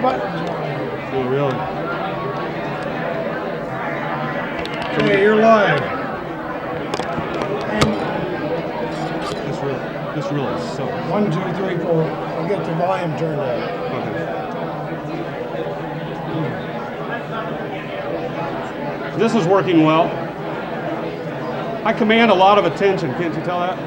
buttons on. Oh, really? Okay, you're live. This really sucks. 1, 2, 3, 4. I'll get the volume turned up. Okay. This is working well. I command a lot of attention, can't you tell that?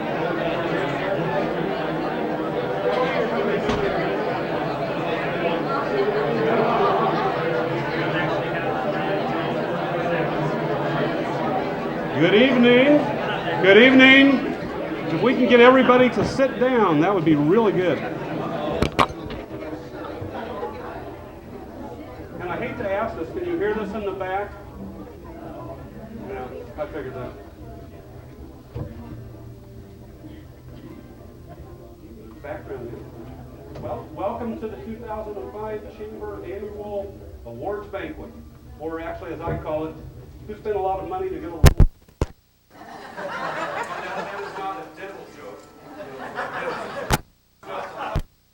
Good evening. Good evening. If we can get everybody to sit down, that would be really good. And I hate to ask this, can you hear this in the back? Yeah, I figured that. Background music. Well, welcome to the 2005 Chamber Annual Awards Banquet, or actually, as I call it, who spent a lot of money to get a that is not a dental joke.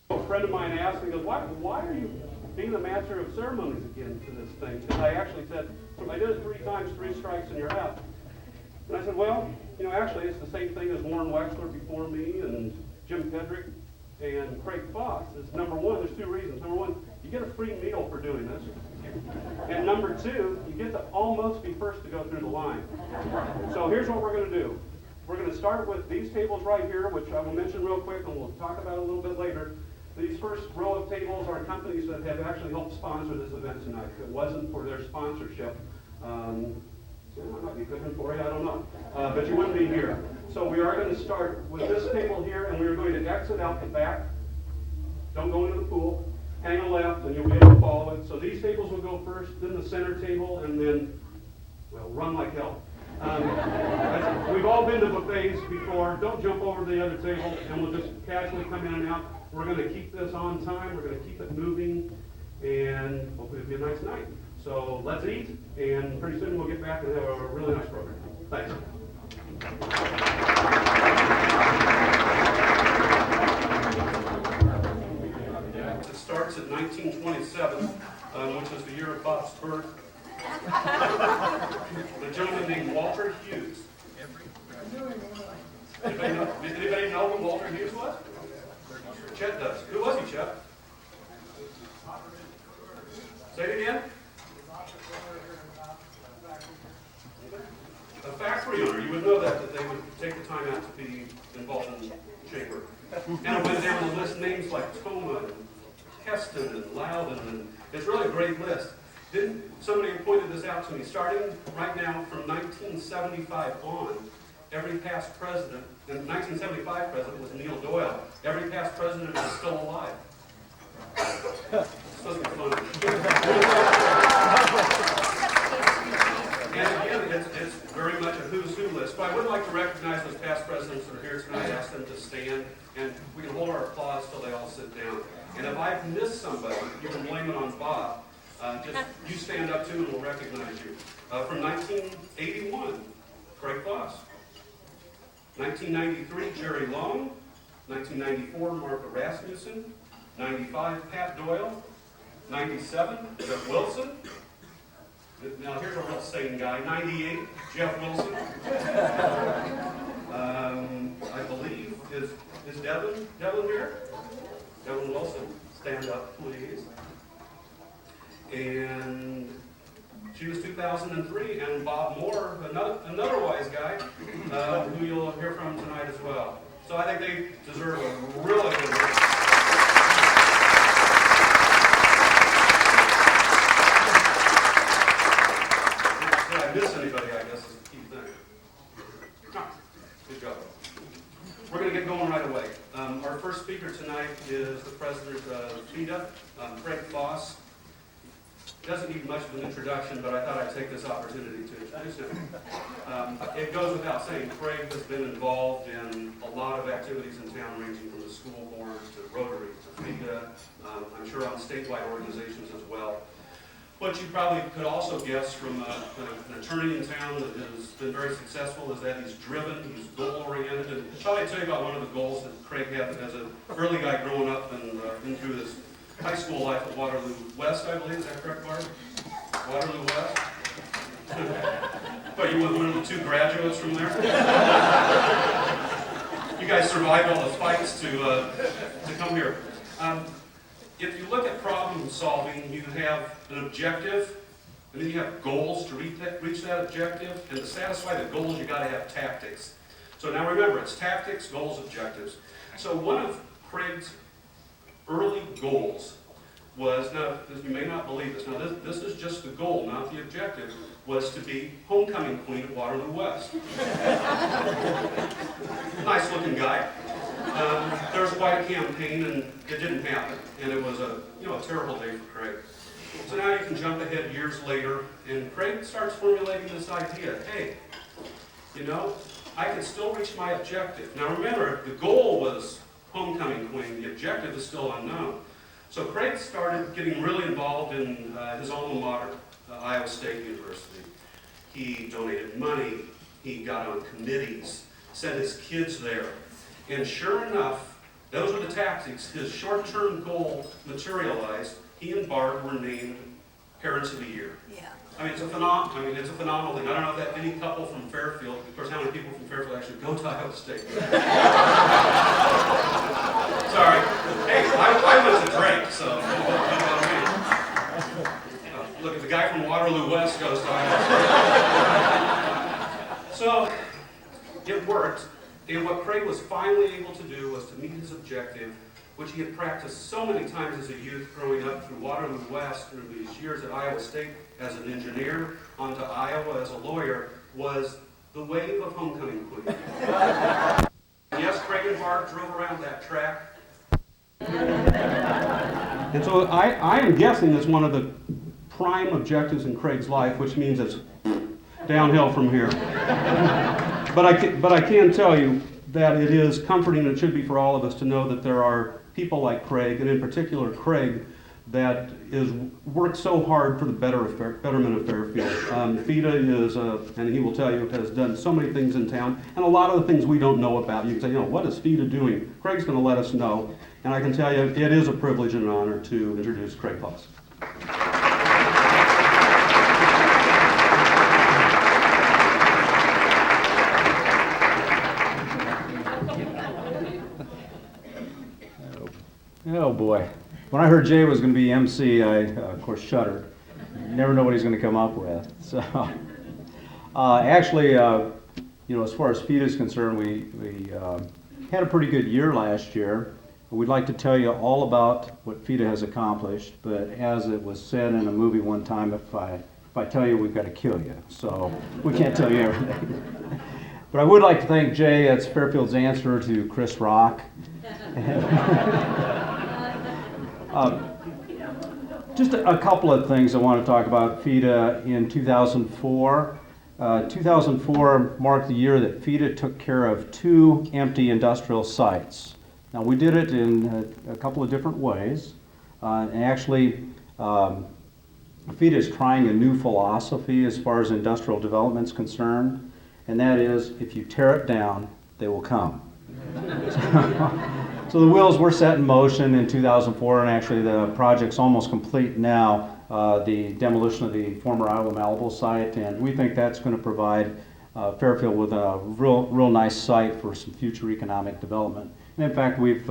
A friend of mine asked me, he goes, why are you being the master of ceremonies again to this thing? And I actually said, I did it 3 times, 3 strikes and you're out. And I said, well, actually it's the same thing as Warren Wechsler before me and Jim Pedrick and Craig Foss. It's number 1, there's 2 reasons. Number 1, you get a free meal for doing this. And number 2, you get to almost be first to go through the line. So here's what we're going to do. We're going to start with these tables right here, which I will mention real quick and we'll talk about a little bit later. These first row of tables are companies that have actually helped sponsor this event tonight. If it wasn't for their sponsorship, I might be cooking for you, I don't know. But you wouldn't be here. So we are going to start with this table here, and we're going to exit out the back. Don't go into the pool. Hang a left, and you'll be able to follow it. So these tables will go first, then the center table, and then, well, run like hell. We've all been to buffets before. Don't jump over the other table, and we'll just casually come in and out. We're going to keep this on time. We're going to keep it moving, and hopefully it'll be a nice night. So let's eat, and pretty soon we'll get back and have a really nice program. Thanks. It starts at 1927, which is the year of Bob's birth. The gentleman named Walter Hughes. Anybody know who Walter Hughes was? Chet does. Who was he, Chet? Say it again. A factory owner. You would know that they would take the time out to be involved in the chamber. And it went down the list, names like Toma and Heston and Loudon, and it's really a great list. Then somebody pointed this out to me. Starting right now from 1975 on, every past president, and the 1975 president was Neil Doyle. Every past president is still alive. Supposed to be fun. And again, it's very much a who's who list. But I would like to recognize those past presidents that are here tonight. Ask them to stand, and we can hold our applause till they all sit down. And if I've missed somebody, you can blame it on Bob. Just you stand up too, and we'll recognize you. From 1981, Craig Foss. 1993, Jerry Long. 1994, Martha Rasmussen. 95, Pat Doyle. 97, Jeff Wilson. Now here's a real sane guy. 98, Jeff Wilson. I believe is Devin here? Devin Wilson, stand up, please. And she was 2003, and Bob Moore, another wise guy, who you'll hear from tonight as well. So I think they deserve a really good round. Did I miss anybody, I guess, is the key thing. Good job. We're going to get going right away. Our first speaker tonight is the president of FEDA, Craig Foss. Doesn't need much of an introduction, but I thought I'd take this opportunity to introduce him. It goes without saying, Craig has been involved in a lot of activities in town, ranging from the school board to Rotary to FEDA, I'm sure on statewide organizations as well. What you probably could also guess from an attorney in town that has been very successful is that he's driven, he's goal-oriented, and I'll tell you about one of the goals that Craig had as an early guy growing up and through this high school life at Waterloo West, I believe. Is that correct, Barb? Waterloo West? But you were one of the 2 graduates from there? You guys survived all the fights to come here. If you look at problem solving, you have an objective, and then you have goals to reach that objective, and to satisfy the goals, you got to have tactics. So now remember, it's tactics, goals, objectives. So one of Craig's early goals was, now you may not believe this, now this is just the goal, not the objective, was to be homecoming queen at Waterloo West. Nice looking guy. There was quite a campaign, and it didn't happen, and it was a terrible day for Craig. So now you can jump ahead years later, and Craig starts formulating this idea, hey, I can still reach my objective. Now remember, the goal was homecoming queen, the objective is still unknown. So Craig started getting really involved in his alma mater, Iowa State University. He donated money, he got on committees, sent his kids there. And sure enough, those were the tactics. His short-term goal materialized. He and Barb were named Parents of the Year. Yeah. I mean, it's a phenomenal thing. I don't know that any couple from Fairfield, of course, how many people from Fairfield actually go to Iowa State? Sorry. Hey, I went to Drake, so you know what I mean. Look, if the guy from Waterloo West goes to Iowa State. So, it worked. And what Craig was finally able to do was to meet his objective, which he had practiced so many times as a youth growing up through Waterloo West, through these years at Iowa State as an engineer, onto Iowa as a lawyer, was the wave of homecoming queen. Yes, Craig and Barb drove around that track. And so I am guessing it's one of the prime objectives in Craig's life, which means it's downhill from here. But I can tell you that it is comforting, and it should be for all of us, to know that there are people like Craig, and in particular Craig, that worked so hard for the betterment of Fairfield. FEDA is, and he will tell you, has done so many things in town, and a lot of the things we don't know about. You can say, what is FEDA doing? Craig's going to let us know, and I can tell you it is a privilege and an honor to introduce Craig Foss. Oh boy. When I heard Jay was going to be Emcee, I, of course, shuddered. You never know what he's going to come up with. So, actually, as far as FEDA is concerned, we had a pretty good year last year. We'd like to tell you all about what FEDA has accomplished, but as it was said in a movie one time, if I tell you, we've got to kill you. So we can't tell you everything. But I would like to thank Jay. It's Fairfield's answer to Chris Rock. Just a couple of things I want to talk about FEDA in 2004. 2004 marked the year that FEDA took care of 2 empty industrial sites. Now we did it in a couple of different ways. And actually, FEDA is trying a new philosophy as far as industrial development is concerned, and that is, if you tear it down, they will come. So the wheels were set in motion in 2004, and actually the project's almost complete now, the demolition of the former Iowa Malleable site, and we think that's going to provide Fairfield with a real nice site for some future economic development. And in fact, we've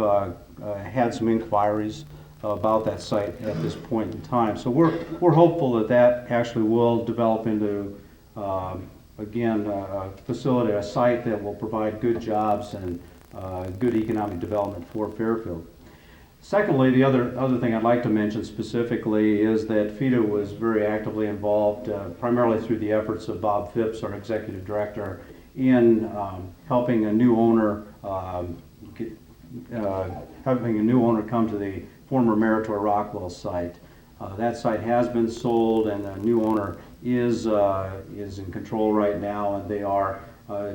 had some inquiries about that site at this point in time. So we're hopeful that actually will develop into, again, a facility, a site that will provide good jobs and good economic development for Fairfield. Secondly, the other thing I'd like to mention specifically is that FEDA was very actively involved, primarily through the efforts of Bob Phipps, our executive director, in helping a new owner come to the former Meritor Rockwell site. That site has been sold, and the new owner is in control right now, and they are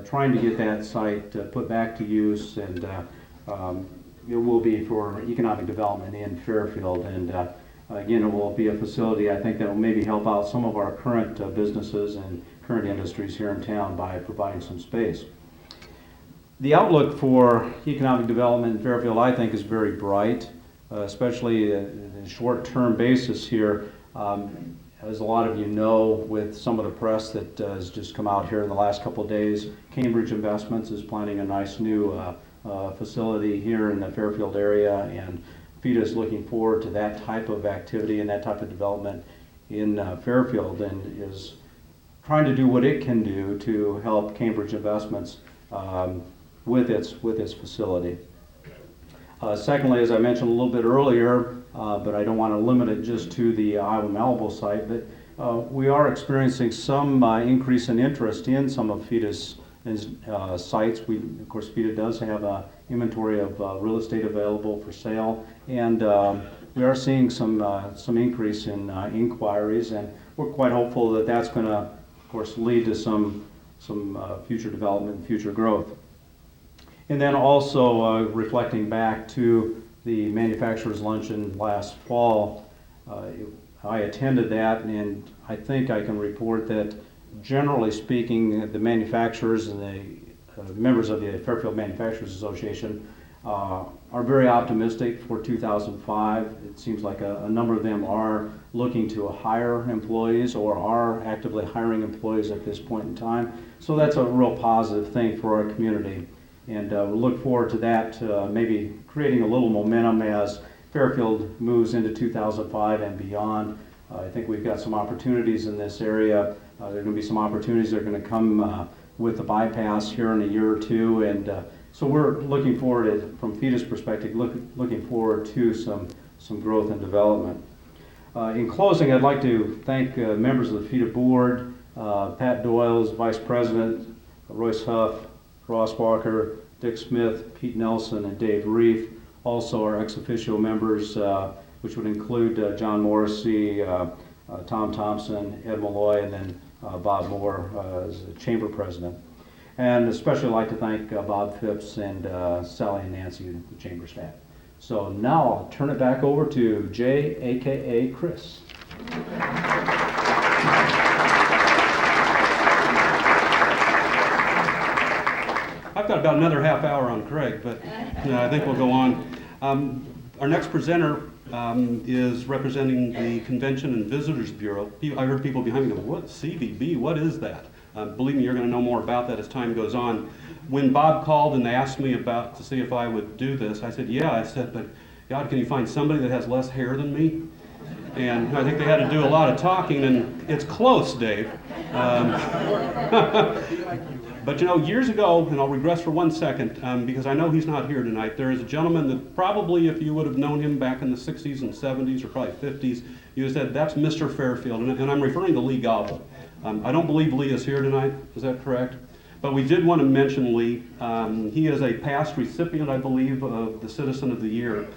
trying to get that site put back to use, and it will be for economic development in Fairfield. And again, it will be a facility, I think, that will maybe help out some of our current businesses and current industries here in town by providing some space. The outlook for economic development in Fairfield, I think, is very bright, especially the short-term basis here. As a lot of you know, with some of the press that has just come out here in the last couple of days, Cambridge Investments is planning a nice new facility here in the Fairfield area, and FEDA is looking forward to that type of activity and that type of development in Fairfield, and is trying to do what it can do to help Cambridge Investments with its facility. Secondly, as I mentioned a little bit earlier, but I don't want to limit it just to the Iowa Malleable site, but we are experiencing some increase in interest in some of FEDA's sites. Of course, FEDA does have an inventory of real estate available for sale, and we are seeing some increase in inquiries, and we're quite hopeful that that's going to, of course, lead to some future development and future growth. And then also reflecting back to the manufacturers luncheon last fall, I attended that, and I think I can report that generally speaking, the manufacturers and the members of the Fairfield Manufacturers Association are very optimistic for 2005. It seems like a number of them are looking to hire employees or are actively hiring employees at this point in time. So that's a real positive thing for our community. And we look forward to that, maybe creating a little momentum as Fairfield moves into 2005 and beyond. I think we've got some opportunities in this area. There are going to be some opportunities that are going to come with the bypass here in a year or two. And so we're looking forward, from FEDA's perspective, looking forward to some growth and development. In closing, I'd like to thank members of the FEDA board, Pat Doyle as Vice President, Royce Huff, Ross Walker, Dick Smith, Pete Nelson, and Dave Reiff. Also our ex officio members, which would include John Morrissey, Tom Thompson, Ed Malloy, and then Bob Moore as the chamber president. And especially like to thank Bob Phipps and Sally and Nancy, the chamber staff. So now I'll turn it back over to Jay, aka Chris. I've got about another half hour on Craig, but I think we'll go on. Our next presenter is representing the Convention and Visitors Bureau. I heard people behind me go, what, CVB, what is that? Believe me, you're going to know more about that as time goes on. When Bob called and asked me to see if I would do this, I said, yeah. I said, but God, can you find somebody that has less hair than me? And I think they had to do a lot of talking, and it's close, Dave. But you know, years ago, and I'll regress for 1 second, because I know he's not here tonight, there is a gentleman that probably, if you would have known him back in the 60s and 70s, or probably 50s, you would have said, that's Mr. Fairfield, and I'm referring to Lee Gobble. I don't believe Lee is here tonight, is that correct? But we did want to mention Lee. He is a past recipient, I believe, of the Citizen of the Year.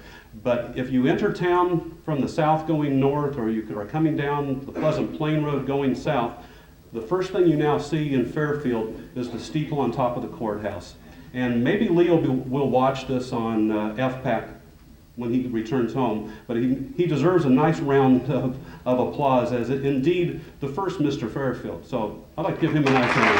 But if you enter town from the south going north, or you are coming down the Pleasant Plain Road going south, the first thing you now see in Fairfield is the steeple on top of the courthouse. And maybe Leo will watch this on FPAC when he returns home, but he deserves a nice round of applause as indeed the first Mr. Fairfield. So I'd like to give him a nice hand.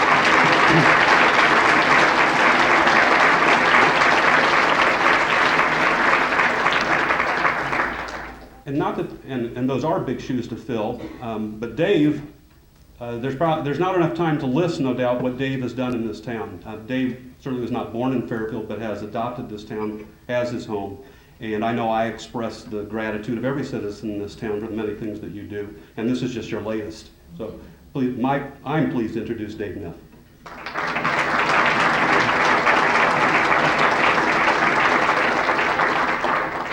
And not that, and those are big shoes to fill, but Dave, there's not enough time to list, no doubt, what Dave has done in this town. Dave certainly was not born in Fairfield, but has adopted this town as his home. And I know I express the gratitude of every citizen in this town for the many things that you do. And this is just your latest. So please, I'm pleased to introduce Dave Neff.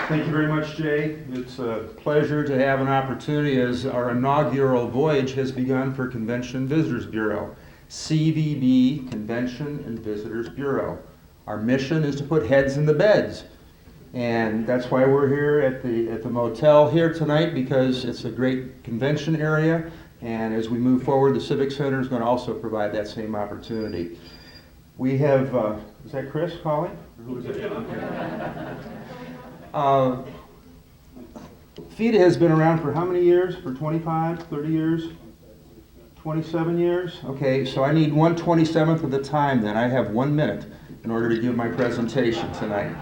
Thank you very much, Jay. It's a pleasure to have an opportunity as our inaugural voyage has begun for Convention and Visitors Bureau. CVB, Convention and Visitors Bureau. Our mission is to put heads in the beds. And that's why we're here at the motel here tonight, because it's a great convention area. And as we move forward, the Civic Center is going to also provide that same opportunity. We have, is that Chris calling? Or who is it? FEDA has been around for how many years? For 25, 30 years? 27 years? Okay, so I need 1/27th of the time then. I have 1 minute in order to give my presentation tonight.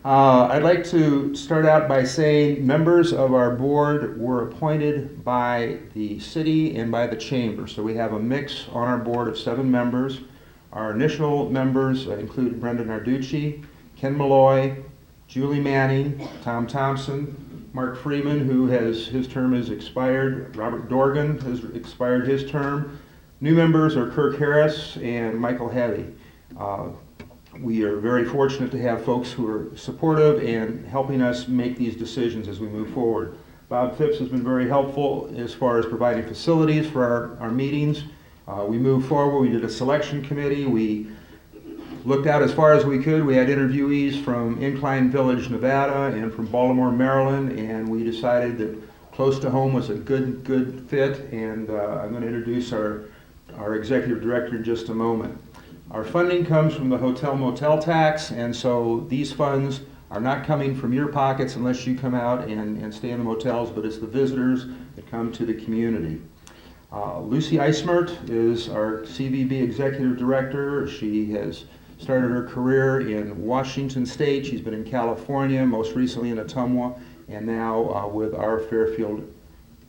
I'd like to start out by saying members of our board were appointed by the city and by the chamber. So we have a mix on our board of 7 members. Our initial members include Brenda Narducci, Ken Malloy, Julie Manning, Tom Thompson, Mark Freeman, who his term has expired. Robert Dorgan has expired his term. New members are Kirk Harris and Michael Heavy. We are very fortunate to have folks who are supportive and helping us make these decisions as we move forward. Bob Phipps has been very helpful as far as providing facilities for our meetings. We moved forward, we did a selection committee, we looked out as far as we could. We had interviewees from Incline Village, Nevada and from Baltimore, Maryland, and we decided that close to home was a good fit, and I'm going to introduce our executive director in just a moment. Our funding comes from the hotel motel tax, and so these funds are not coming from your pockets unless you come out and stay in the motels, but it's the visitors that come to the community. Lucy Eissmert is our CVB executive director. She has started her career in Washington State. She's been in California, most recently in Ottumwa, and now with our Fairfield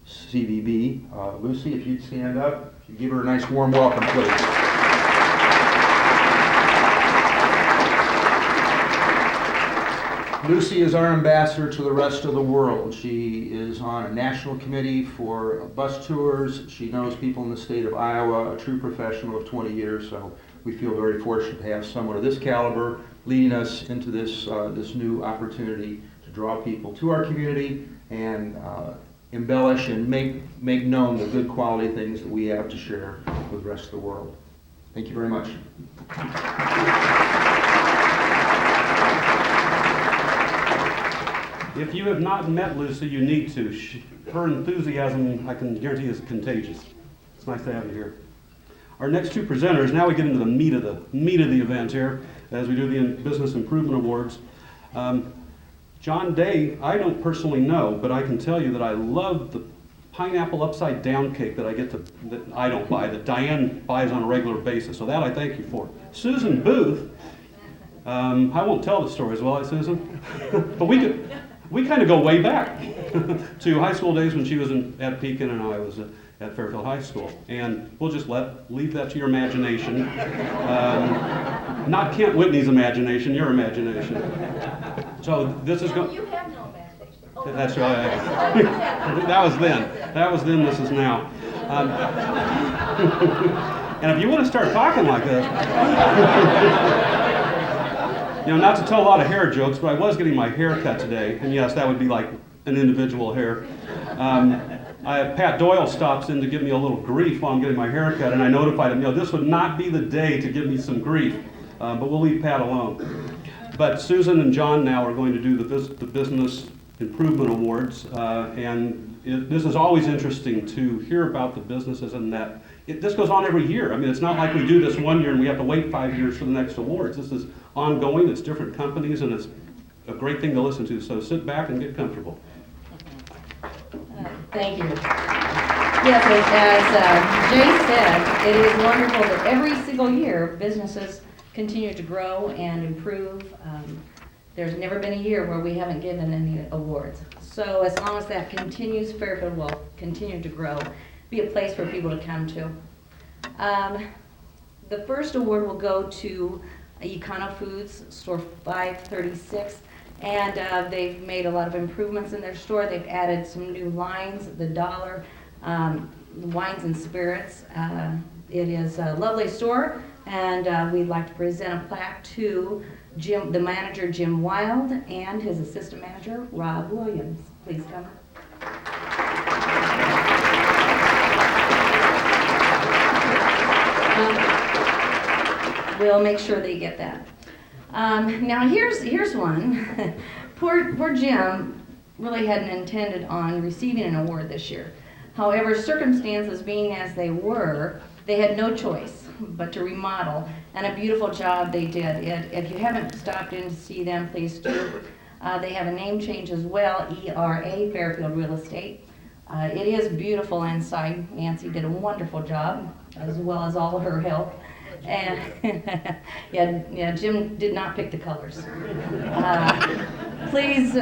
CVB. Lucy, if you'd stand up, if you give her a nice warm welcome, please. Lucy is our ambassador to the rest of the world. She is on a national committee for bus tours. She knows people in the state of Iowa, a true professional of 20 years, so we feel very fortunate to have someone of this caliber leading us into this new opportunity to draw people to our community and embellish and make known the good quality things that we have to share with the rest of the world. Thank you very much. If you have not met Lucy, you need to. Her enthusiasm, I can guarantee, is contagious. It's nice to have you here. Our next 2 presenters, now we get into the meat of the event here, as we do the Business Improvement Awards. John Day, I don't personally know, but I can tell you that I love the pineapple upside down cake that I don't buy, that Diane buys on a regular basis. So that I thank you for. Susan Booth, I won't tell the stories, will I, Susan? But we kind of go way back to high school days when she was at Pekin and I was at Fairfield High School. And we'll just leave that to your imagination. Not Kent Whitney's imagination, your imagination. So this is going. You have no imagination. Oh, That's right. That was then, this is now. And if you want to start talking like this, not to tell a lot of hair jokes, but I was getting my hair cut today, and yes, that would be like an individual hair. Pat Doyle stops in to give me a little grief while I'm getting my hair cut, and I notified him, this would not be the day to give me some grief, but we'll leave Pat alone. But Susan and John now are going to do the Business Improvement Awards, and this is always interesting to hear about the businesses and that. This goes on every year. I mean, it's not like we do this one year and we have to wait 5 years for the next awards. This is ongoing, it's different companies, and it's a great thing to listen to. So sit back and get comfortable. Thank you. Yes, as Jay said, it is wonderful that every single year businesses continue to grow and improve. There's never been a year where we haven't given any awards. So as long as that continues, Fairfield will continue to grow, be a place for people to come to. The first award will go to Econo Foods, store 536, and they've made a lot of improvements in their store. They've added some new lines, the dollar, wines and spirits. It is a lovely store, and we'd like to present a plaque to the manager, Jim Wild, and his assistant manager, Rob Williams. Please come. We'll make sure they get that. Now here's one. Poor Jim really hadn't intended on receiving an award this year. However, circumstances being as they were, they had no choice but to remodel, and a beautiful job they did. If you haven't stopped in to see them, please do. They have a name change as well, ERA, Fairfield Real Estate. It is beautiful inside. Nancy did a wonderful job, as well as all of her help. And yeah, Jim did not pick the colors. Please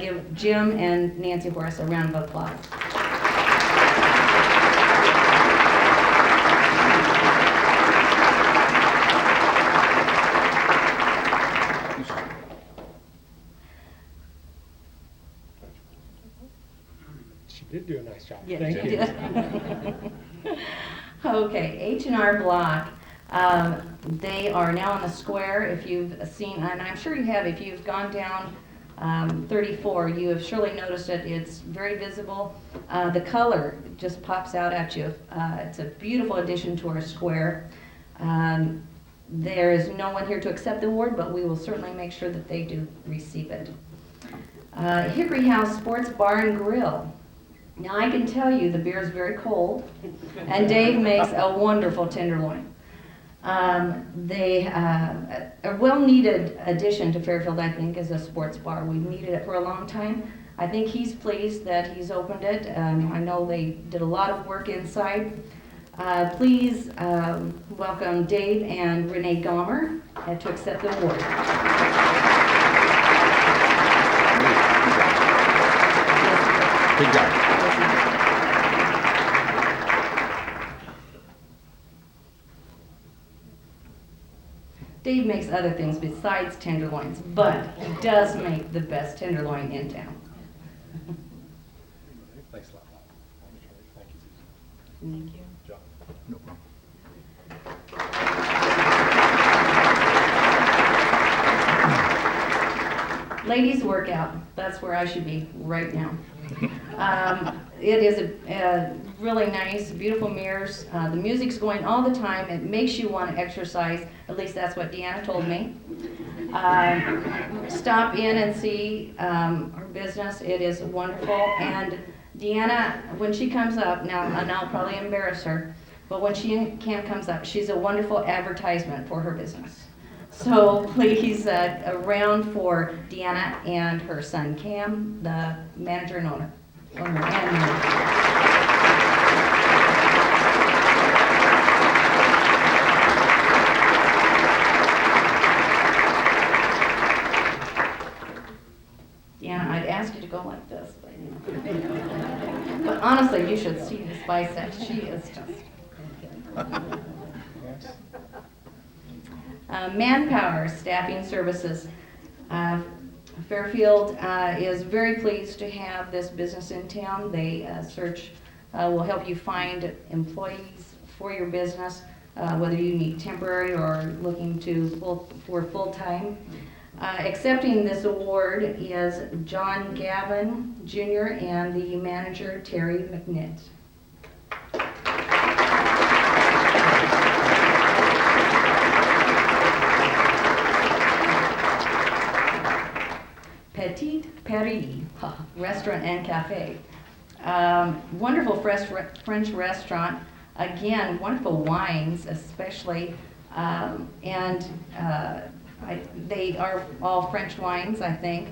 give Jim and Nancy Horace a round of applause. She did do a nice job. Yeah, Thank she you. did. Okay, H&R Block. They are now on the square. If you've seen, and I'm sure you have, if you've gone down 34, you have surely noticed it. It's very visible. The color just pops out at you. It's a beautiful addition to our square. There is no one here to accept the award, but we will certainly make sure that they do receive it. Hickory House Sports Bar and Grill. Now I can tell you the beer is very cold, and Dave makes a wonderful tenderloin. They a well-needed addition to Fairfield, I think, is a sports bar. We've needed it for a long time. I think he's pleased that he's opened it. I know they did a lot of work inside. Please welcome Dave and Renee Gomer to accept the award. Good job. Dave makes other things besides tenderloins, but he does make the best tenderloin in town. Thanks a lot. Thank you. No problem. Ladies workout, that's where I should be right now. It is a really nice, beautiful mirrors. The music's going all the time. It makes you want to exercise. At least that's what Deanna told me. Stop in and see her business. It is wonderful. And Deanna, when she comes up, now, and I'll probably embarrass her, but when she comes up, she's a wonderful advertisement for her business. So please, a round for Deanna and her son Cam, the manager and owner. Deanna, I'd ask you to go like this, but, but honestly, you should see this bicep. She is just. Manpower, staffing services. Fairfield is very pleased to have this business in town. They will help you find employees for your business, whether you need temporary or looking for full-time. Accepting this award is John Gavin Jr. and the manager Terry McNitt. Petit Paris Restaurant and Cafe. Wonderful French restaurant. Again, wonderful wines, especially, they are all French wines, I think.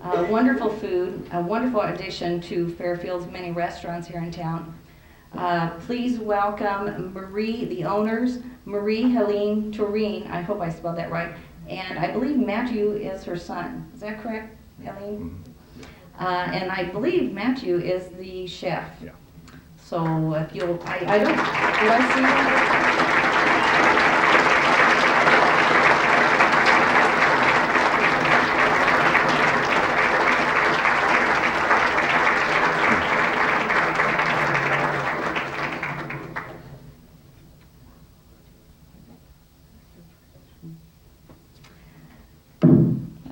Wonderful food, a wonderful addition to Fairfield's many restaurants here in town. Please welcome Marie, the owners, Marie Helene Turine, I hope I spelled that right, and I believe Matthew is her son. Is that correct, Helene? And I believe Matthew is the chef. Yeah. So if you'll, I don't, did I see that?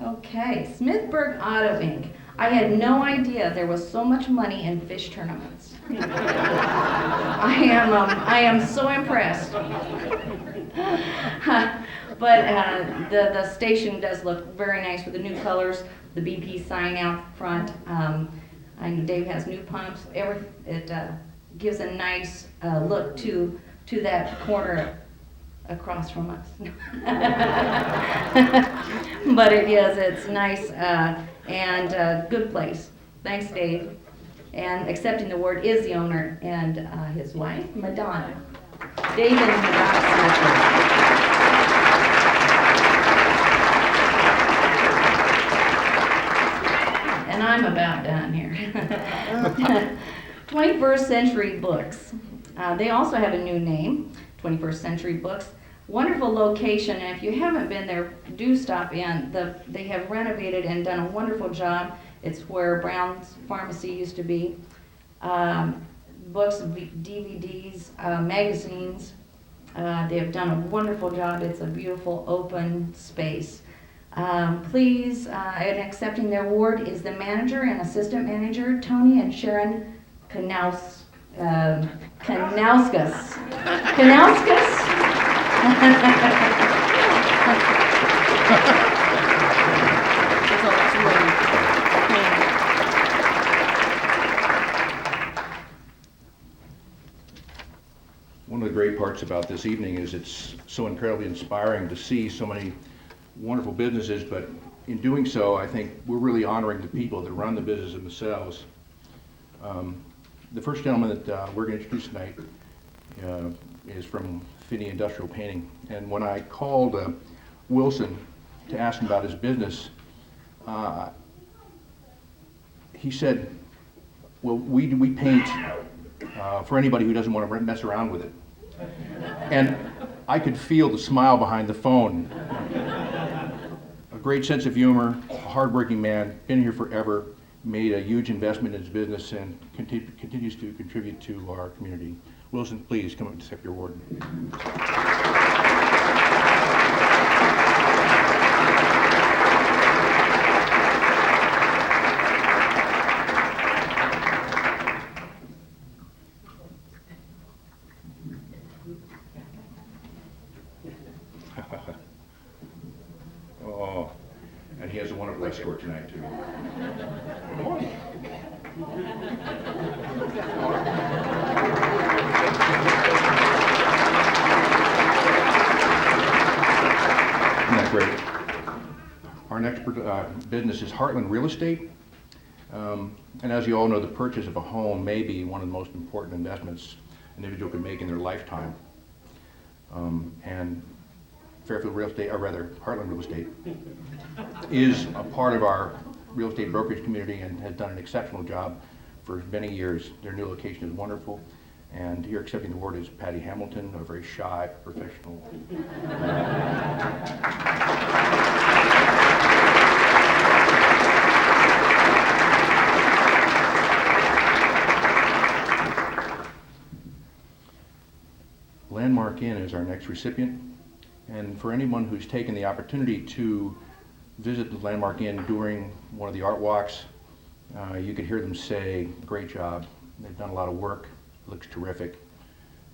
Okay, Smithburg Auto Inc. I had no idea there was so much money in fish tournaments. I am so impressed. But the station does look very nice with the new colors, the BP sign out front. I know Dave has new pumps. It gives a nice look to that corner across from us. But it's nice and a good place. Thanks, Dave. And accepting the award is the owner and his wife, Madonna. David Rochester. And I'm about done here. 21st Century Books. They also have a new name, 21st Century Books. Wonderful location, and if you haven't been there, do stop in. They have renovated and done a wonderful job. It's where Brown's Pharmacy used to be. Books, DVDs, magazines. They have done a wonderful job. It's a beautiful open space. Please, in accepting their award is the manager and assistant manager, Tony and Sharon Kanauskas. One of the great parts about this evening is it's so incredibly inspiring to see so many wonderful businesses, but in doing so, I think we're really honoring the people that run the business themselves. The first gentleman that we're going to introduce tonight is from Finney Industrial Painting, and when I called Wilson to ask him about his business, he said, well, we paint for anybody who doesn't want to mess around with it. And I could feel the smile behind the phone. A great sense of humor, a hardworking man, been here forever, made a huge investment in his business and continues to contribute to our community. Wilson, please come up and accept your award. Oh, and he has a wonderful escort tonight, too. Come on. Isn't that great? Our next business is Heartland Real Estate. And as you all know, the purchase of a home may be one of the most important investments an individual can make in their lifetime. And Fairfield Real Estate, or rather Heartland Real Estate, is a part of our real estate brokerage community and has done an exceptional job for many years. Their new location is wonderful, and here accepting the award is Patty Hamilton, a very shy professional. Landmark Inn is our next recipient. And for anyone who's taken the opportunity to visit the Landmark Inn during one of the art walks, you could hear them say, great job. They've done a lot of work. It looks terrific.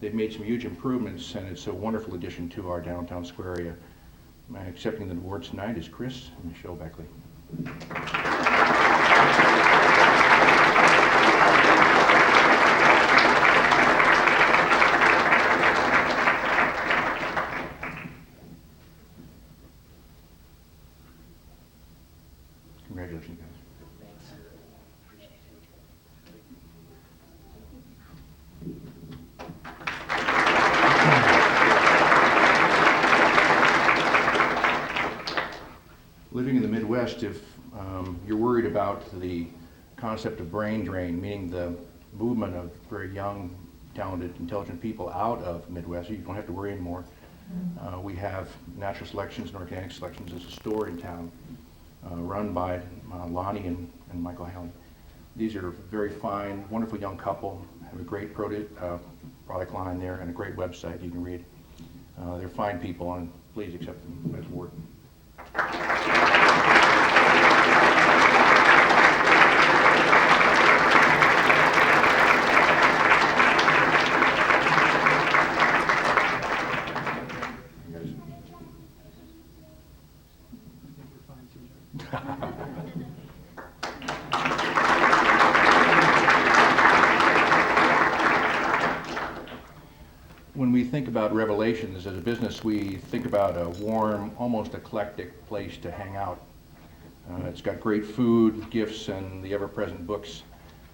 They've made some huge improvements, and it's a wonderful addition to our downtown square area. Accepting the award tonight is Chris and Michelle Beckley. Congratulations, guys. Living in the Midwest, if you're worried about the concept of brain drain, meaning the movement of very young, talented, intelligent people out of Midwest, you don't have to worry anymore. We have Natural Selections and Organic Selections as a store in town, run by Lonnie and Michael Haley. These are very fine, wonderful young couple, have a great product line there and a great website you can read. They're fine people, and please accept them as award. When we think about Revelations as a business, we think about a warm, almost eclectic place to hang out. It's got great food, gifts, and the ever-present books.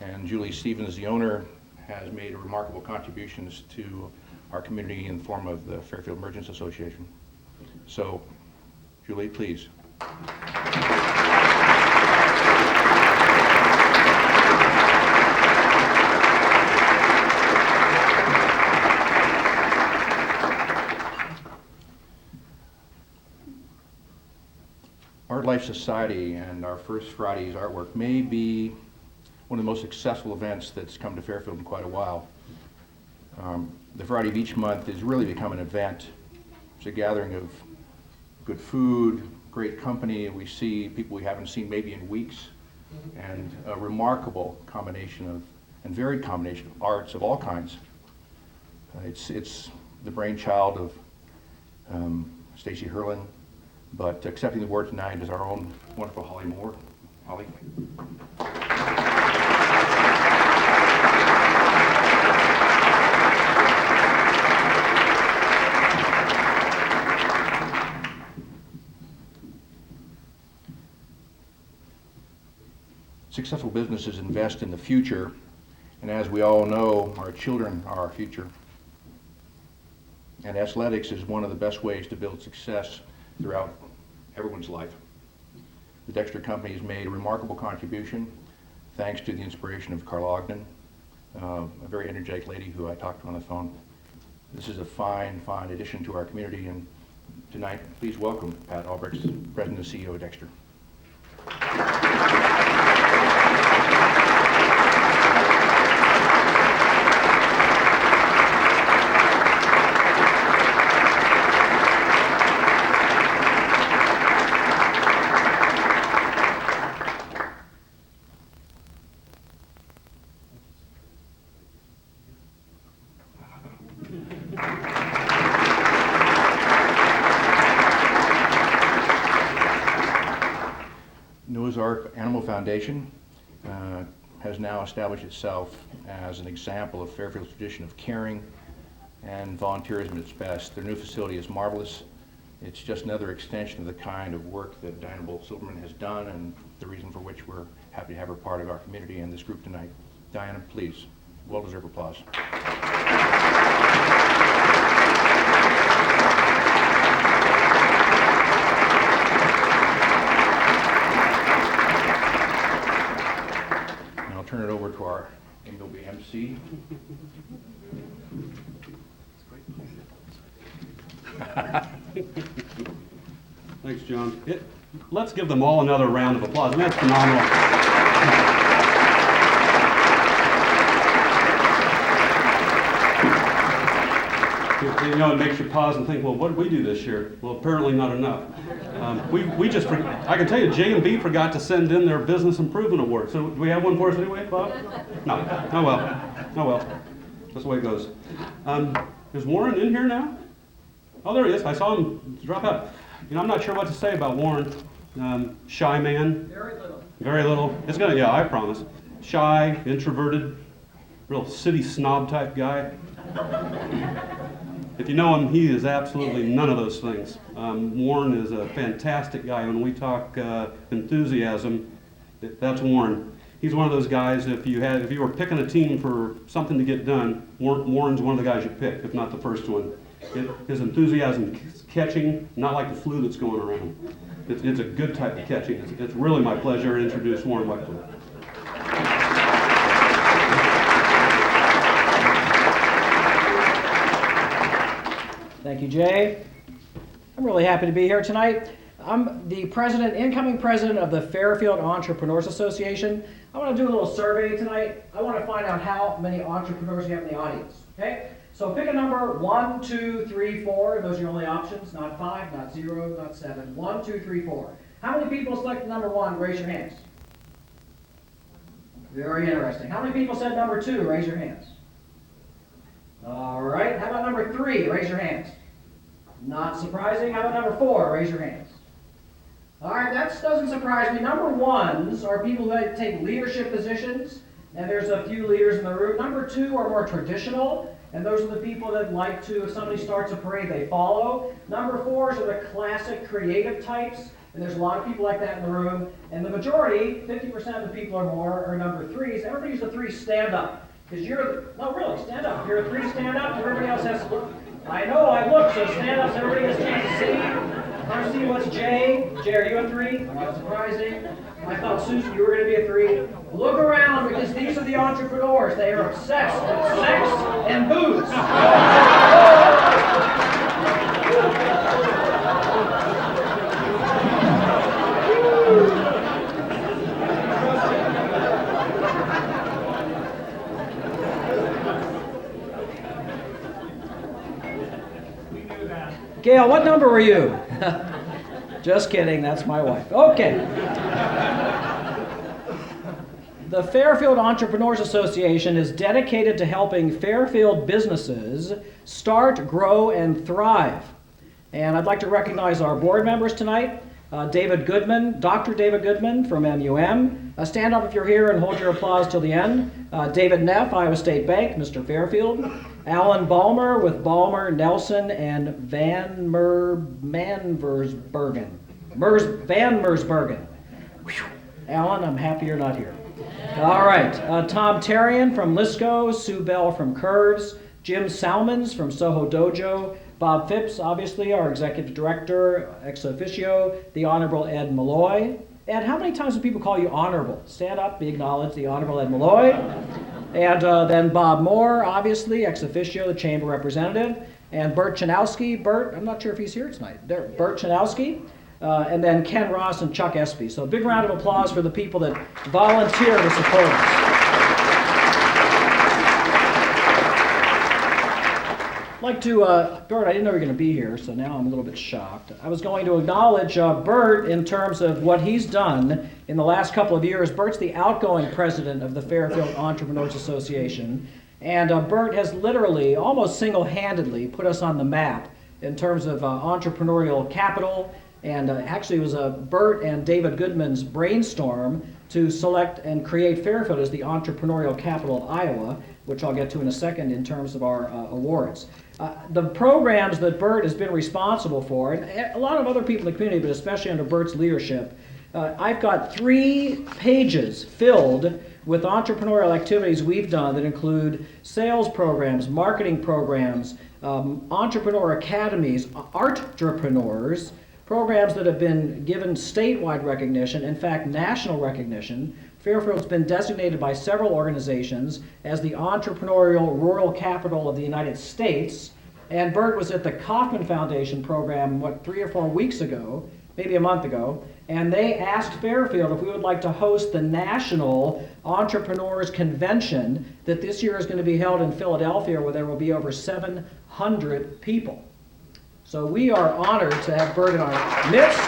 And Julie Stevens, the owner, has made remarkable contributions to our community in the form of the Fairfield Merchants Association. So, Julie, please. Art Life Society and our First Friday's artwork may be one of the most successful events that's come to Fairfield in quite a while. The Friday of each month has really become an event. It's a gathering of good food, great company. We see people we haven't seen maybe in weeks, and a remarkable combination of, and varied combination of arts of all kinds. It's the brainchild of Stacy Hurlin, but accepting the award tonight is our own wonderful Holly Moore. Holly. Successful businesses invest in the future, and as we all know, our children are our future. And athletics is one of the best ways to build success throughout everyone's life. The Dexter Company has made a remarkable contribution thanks to the inspiration of Carl Ogden, a very energetic lady who I talked to on the phone. This is a fine, fine addition to our community, and tonight, please welcome Pat Albrechts, President and CEO of Dexter. Animal Foundation has now established itself as an example of Fairfield's tradition of caring and volunteerism at its best. Their new facility is marvelous. It's just another extension of the kind of work that Diana Silverman has done, and the reason for which we're happy to have her part of our community and this group tonight. Diana, please, well-deserved applause. Turn it over to our Emcee. Thanks, John. Let's give them all another round of applause. That's phenomenal. You know, it makes you pause and think, well, what did we do this year? Well, apparently not enough. I can tell you, J&B forgot to send in their Business Improvement Award. So do we have one for us anyway, Bob? No. Oh, well. Oh, well. That's the way it goes. Is Warren in here now? Oh, there he is. I saw him drop out. You know, I'm not sure what to say about Warren. Shy man. Very little. Very little. It's gonna, yeah, I promise. Shy, introverted, real city snob type guy. If you know him, he is absolutely none of those things. Warren is a fantastic guy. When we talk enthusiasm, that's Warren. He's one of those guys, if you were picking a team for something to get done, Warren's one of the guys you pick, if not the first one. His enthusiasm is catching, not like the flu that's going around. It's a good type of catching. It's really my pleasure to introduce Warren Wechsler. Thank you, Jay. I'm really happy to be here tonight. I'm the incoming president of the Fairfield Entrepreneurs Association. I want to do a little survey tonight. I want to find out how many entrepreneurs we have in the audience. Okay? So pick a number, 1, 2, 3, 4. Those are your only options, not 5, not 0, not 7. 1, 2, 3, 4. How many people selected number 1? Raise your hands. Very interesting. How many people said number 2? Raise your hands. All right. How about number 3? Raise your hands. Not surprising. How about number 4? Raise your hands. All right, that doesn't surprise me. Number 1s are people who take leadership positions, and there's a few leaders in the room. Number 2 are more traditional, and those are the people that like to, if somebody starts a parade, they follow. Number 4s are the classic creative types, and there's a lot of people like that in the room. And the majority, 50% of the people or more, are number 3s. Everybody use the 3 stand up. Because no, really, stand up. If you're a 3, stand up. Everybody else has to look. I know, I look, so stand up so everybody gets a chance to see. First see what's Jay. Jay, are you a 3? Not surprising. I thought, Susan, you were going to be a 3. Look around, because these are the entrepreneurs. They are obsessed with sex and booze. Gail, what number were you? Just kidding, that's my wife. Okay. The Fairfield Entrepreneurs Association is dedicated to helping Fairfield businesses start, grow, and thrive. And I'd like to recognize our board members tonight. David Goodman, Dr. David Goodman from MUM. Stand up if you're here and hold your applause till the end. David Neff, Iowa State Bank, Mr. Fairfield. Alan Balmer with Balmer, Nelson, and Van Mersbergen. Alan, I'm happy you're not here. All right, Tom Tarian from Lisco, Sue Bell from Curves, Jim Salmons from Soho Dojo, Bob Phipps, obviously, our executive director, ex officio, the Honorable Ed Malloy. Ed, how many times do people call you honorable? Stand up, be acknowledged, the Honorable Ed Malloy. And then Bob Moore, obviously, ex officio, the chamber representative. And Bert Chanowski. Bert, I'm not sure if he's here tonight. Bert Chanowski. And then Ken Ross and Chuck Espy. So a big round of applause for the people that volunteer to support us. I'd like to, Bert, I didn't know you were going to be here, so now I'm a little bit shocked. I was going to acknowledge Bert in terms of what he's done in the last couple of years. Bert's the outgoing president of the Fairfield Entrepreneurs Association, and Bert has literally, almost single-handedly, put us on the map in terms of entrepreneurial capital. And actually it was Bert and David Goodman's brainstorm to select and create Fairfield as the entrepreneurial capital of Iowa, which I'll get to in a second in terms of our awards. The programs that Bert has been responsible for, and a lot of other people in the community, but especially under Bert's leadership, I've got 3 pages filled with entrepreneurial activities we've done that include sales programs, marketing programs, entrepreneur academies, artrepreneurs, programs that have been given statewide recognition, in fact, national recognition. Fairfield's been designated by several organizations as the entrepreneurial rural capital of the United States. And Bert was at the Kauffman Foundation program, 3 or 4 weeks ago, maybe a month ago, and they asked Fairfield if we would like to host the National Entrepreneurs Convention that this year is going to be held in Philadelphia, where there will be over 700 people. So we are honored to have Bert in our midst.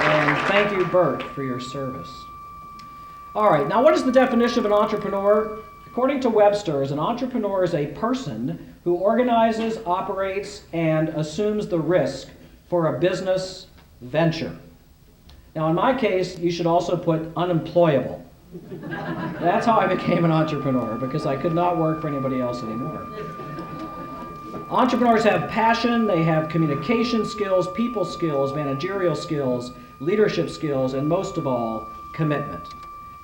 And thank you, Bert, for your service. All right, now what is the definition of an entrepreneur? According to Webster, an entrepreneur is a person who organizes, operates, and assumes the risk for a business venture. Now in my case, you should also put unemployable. That's how I became an entrepreneur, because I could not work for anybody else anymore. Entrepreneurs have passion, they have communication skills, people skills, managerial skills, leadership skills, and most of all, commitment.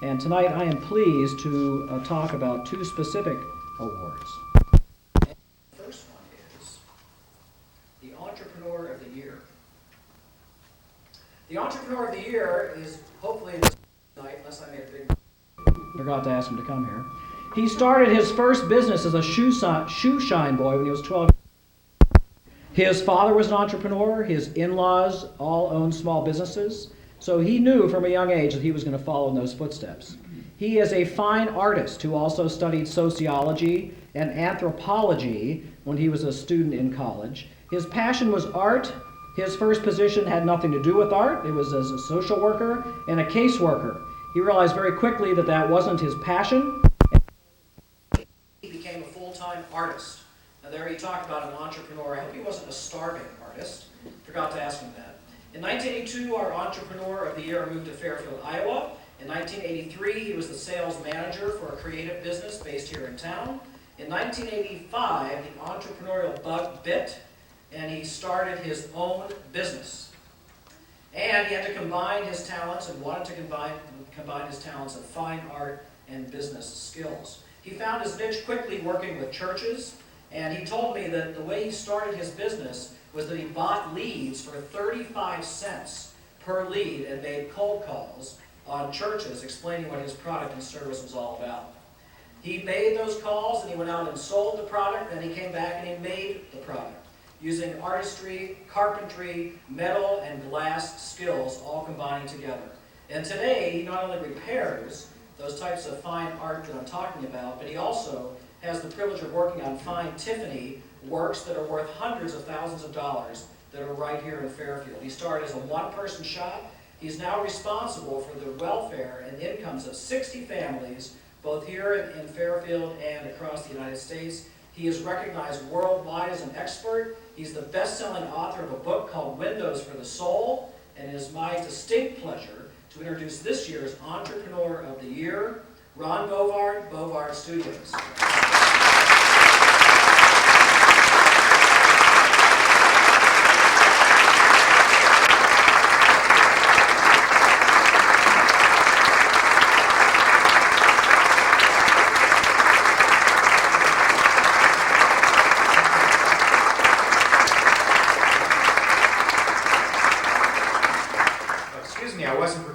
And tonight I am pleased to talk about 2 specific awards. The first one is the Entrepreneur of the Year. The Entrepreneur of the Year is hopefully this night, unless I made a big... Forgot to ask him to come here. He started his first business as a shoe shine boy when he was 12. His father was an entrepreneur. His in-laws all owned small businesses. So he knew from a young age that he was going to follow in those footsteps. He is a fine artist who also studied sociology and anthropology when he was a student in college. His passion was art. His first position had nothing to do with art. It was as a social worker and a caseworker. He realized very quickly that that wasn't his passion. He became a full-time artist. Now there he talked about an entrepreneur. I hope he wasn't a starving artist. Forgot to ask him that. In 1982, our Entrepreneur of the Year moved to Fairfield, Iowa. In 1983, he was the sales manager for a creative business based here in town. In 1985, the entrepreneurial bug bit, and he started his own business. And he had to combine his talents and wanted to combine his talents of fine art and business skills. He found his niche quickly working with churches, and he told me that the way he started his business was that he bought leads for 35 cents per lead and made cold calls on churches explaining what his product and service was all about. He made those calls and he went out and sold the product, then he came back and he made the product using artistry, carpentry, metal, and glass skills all combining together. And today, he not only repairs those types of fine art that I'm talking about, but he also has the privilege of working on fine Tiffany works that are worth hundreds of thousands of dollars that are right here in Fairfield. He started as a one-person shop. He's now responsible for the welfare and incomes of 60 families, both here in Fairfield and across the United States. He is recognized worldwide as an expert. He's the best-selling author of a book called Windows for the Soul, and it is my distinct pleasure to introduce this year's Entrepreneur of the Year, Ron Bovard, Bovard Studios.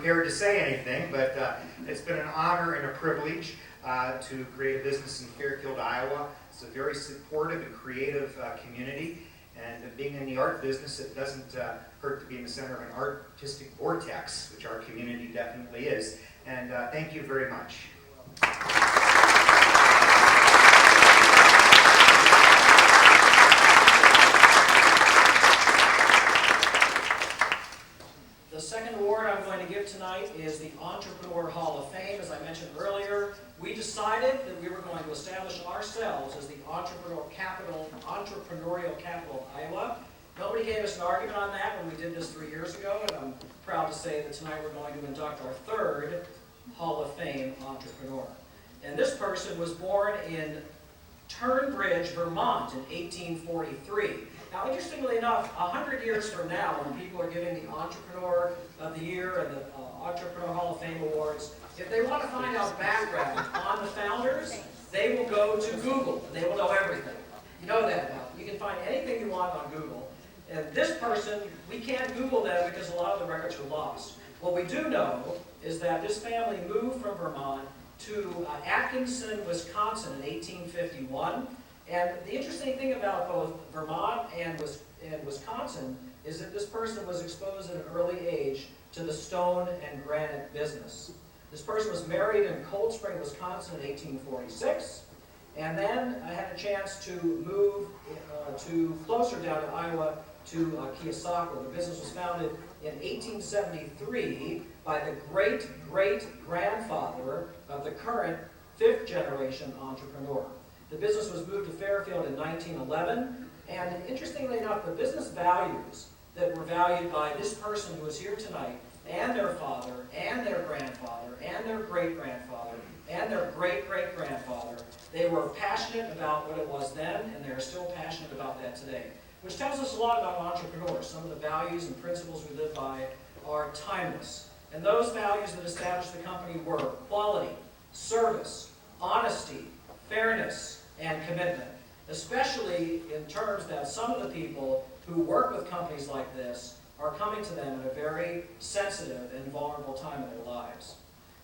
To say anything, but it's been an honor and a privilege to create a business in Fairfield, Iowa. It's a very supportive and creative community, and being in the art business, it doesn't hurt to be in the center of an artistic vortex, which our community definitely is. And thank you very much. The second award I'm going to give tonight is the Entrepreneur Hall of Fame. As I mentioned earlier, we decided that we were going to establish ourselves as the entrepreneurial capital of Iowa. Nobody gave us an argument on that when we did this 3 years ago, and I'm proud to say that tonight we're going to induct our third Hall of Fame entrepreneur. And this person was born in Turnbridge, Vermont in 1843. Now, interestingly enough, 100 years from now, when people are giving the Entrepreneur of the Year and the Entrepreneur Hall of Fame Awards, if they want to find out background on the founders, they will go to Google, and they will know everything. You know that now. You can find anything you want on Google. And this person, we can't Google them because a lot of the records are lost. What we do know is that this family moved from Vermont to Atkinson, Wisconsin in 1851. And the interesting thing about both Vermont and Wisconsin is that this person was exposed at an early age to the stone and granite business. This person was married in Cold Spring, Wisconsin in 1846, and then I had a chance to move to closer down to Iowa to Keosauqua. The business was founded in 1873 by the great-great-grandfather of the current fifth-generation entrepreneur. The business was moved to Fairfield in 1911, and interestingly enough, the business values that were valued by this person who is here tonight, and their father, and their grandfather, and their great-grandfather, and their great-great-grandfather, they were passionate about what it was then, and they're still passionate about that today, which tells us a lot about entrepreneurs. Some of the values and principles we live by are timeless. And those values that established the company were quality, service, honesty, fairness, and commitment, especially in terms that some of the people who work with companies like this are coming to them at a very sensitive and vulnerable time in their lives.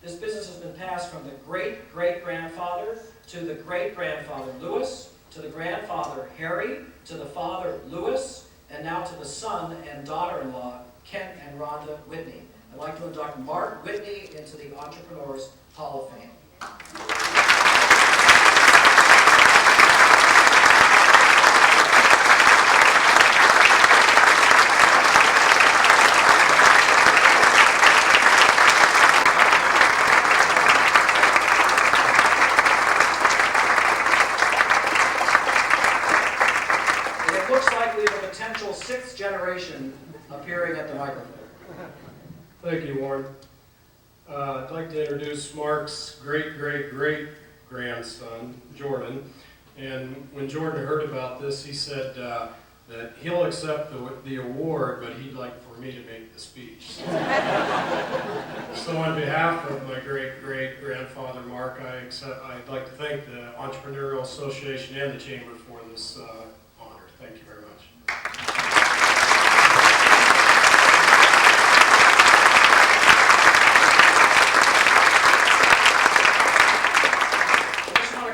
This business has been passed from the great-great-grandfather to the great-grandfather Lewis, to the grandfather Harry, to the father Lewis, and now to the son and daughter-in-law Kent and Rhonda Whitney. I'd like to induct Mark Whitney into the Entrepreneurs Hall of Fame. Sixth generation appearing at the microphone. Thank you, Warren. I'd like to introduce Mark's great-great-great-grandson, Jordan. And when Jordan heard about this, he said that he'll accept the award, but he'd like for me to make the speech. So on behalf of my great-great-grandfather Mark, I'd like to thank the Entrepreneurial Association and the Chamber for this honor. Thank you very much.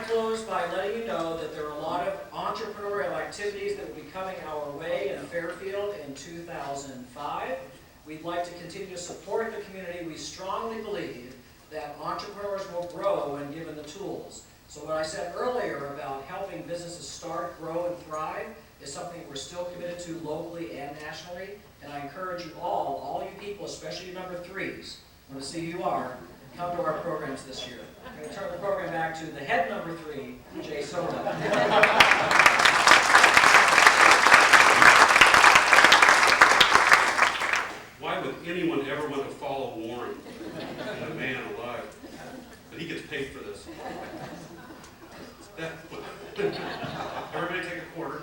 Close by letting you know that there are a lot of entrepreneurial activities that will be coming our way in Fairfield in 2005. We'd like to continue to support the community. We strongly believe that entrepreneurs will grow when given the tools. So what I said earlier about helping businesses start, grow, and thrive is something we're still committed to locally and nationally. And I encourage you all you people, especially you number threes, I'm going to see who you are, come to our programs this year. I'm going to turn the program back to the head number 3, Jay Silverman. Why would anyone ever want to follow Warren? A man alive. But he gets paid for this. Everybody take a quarter.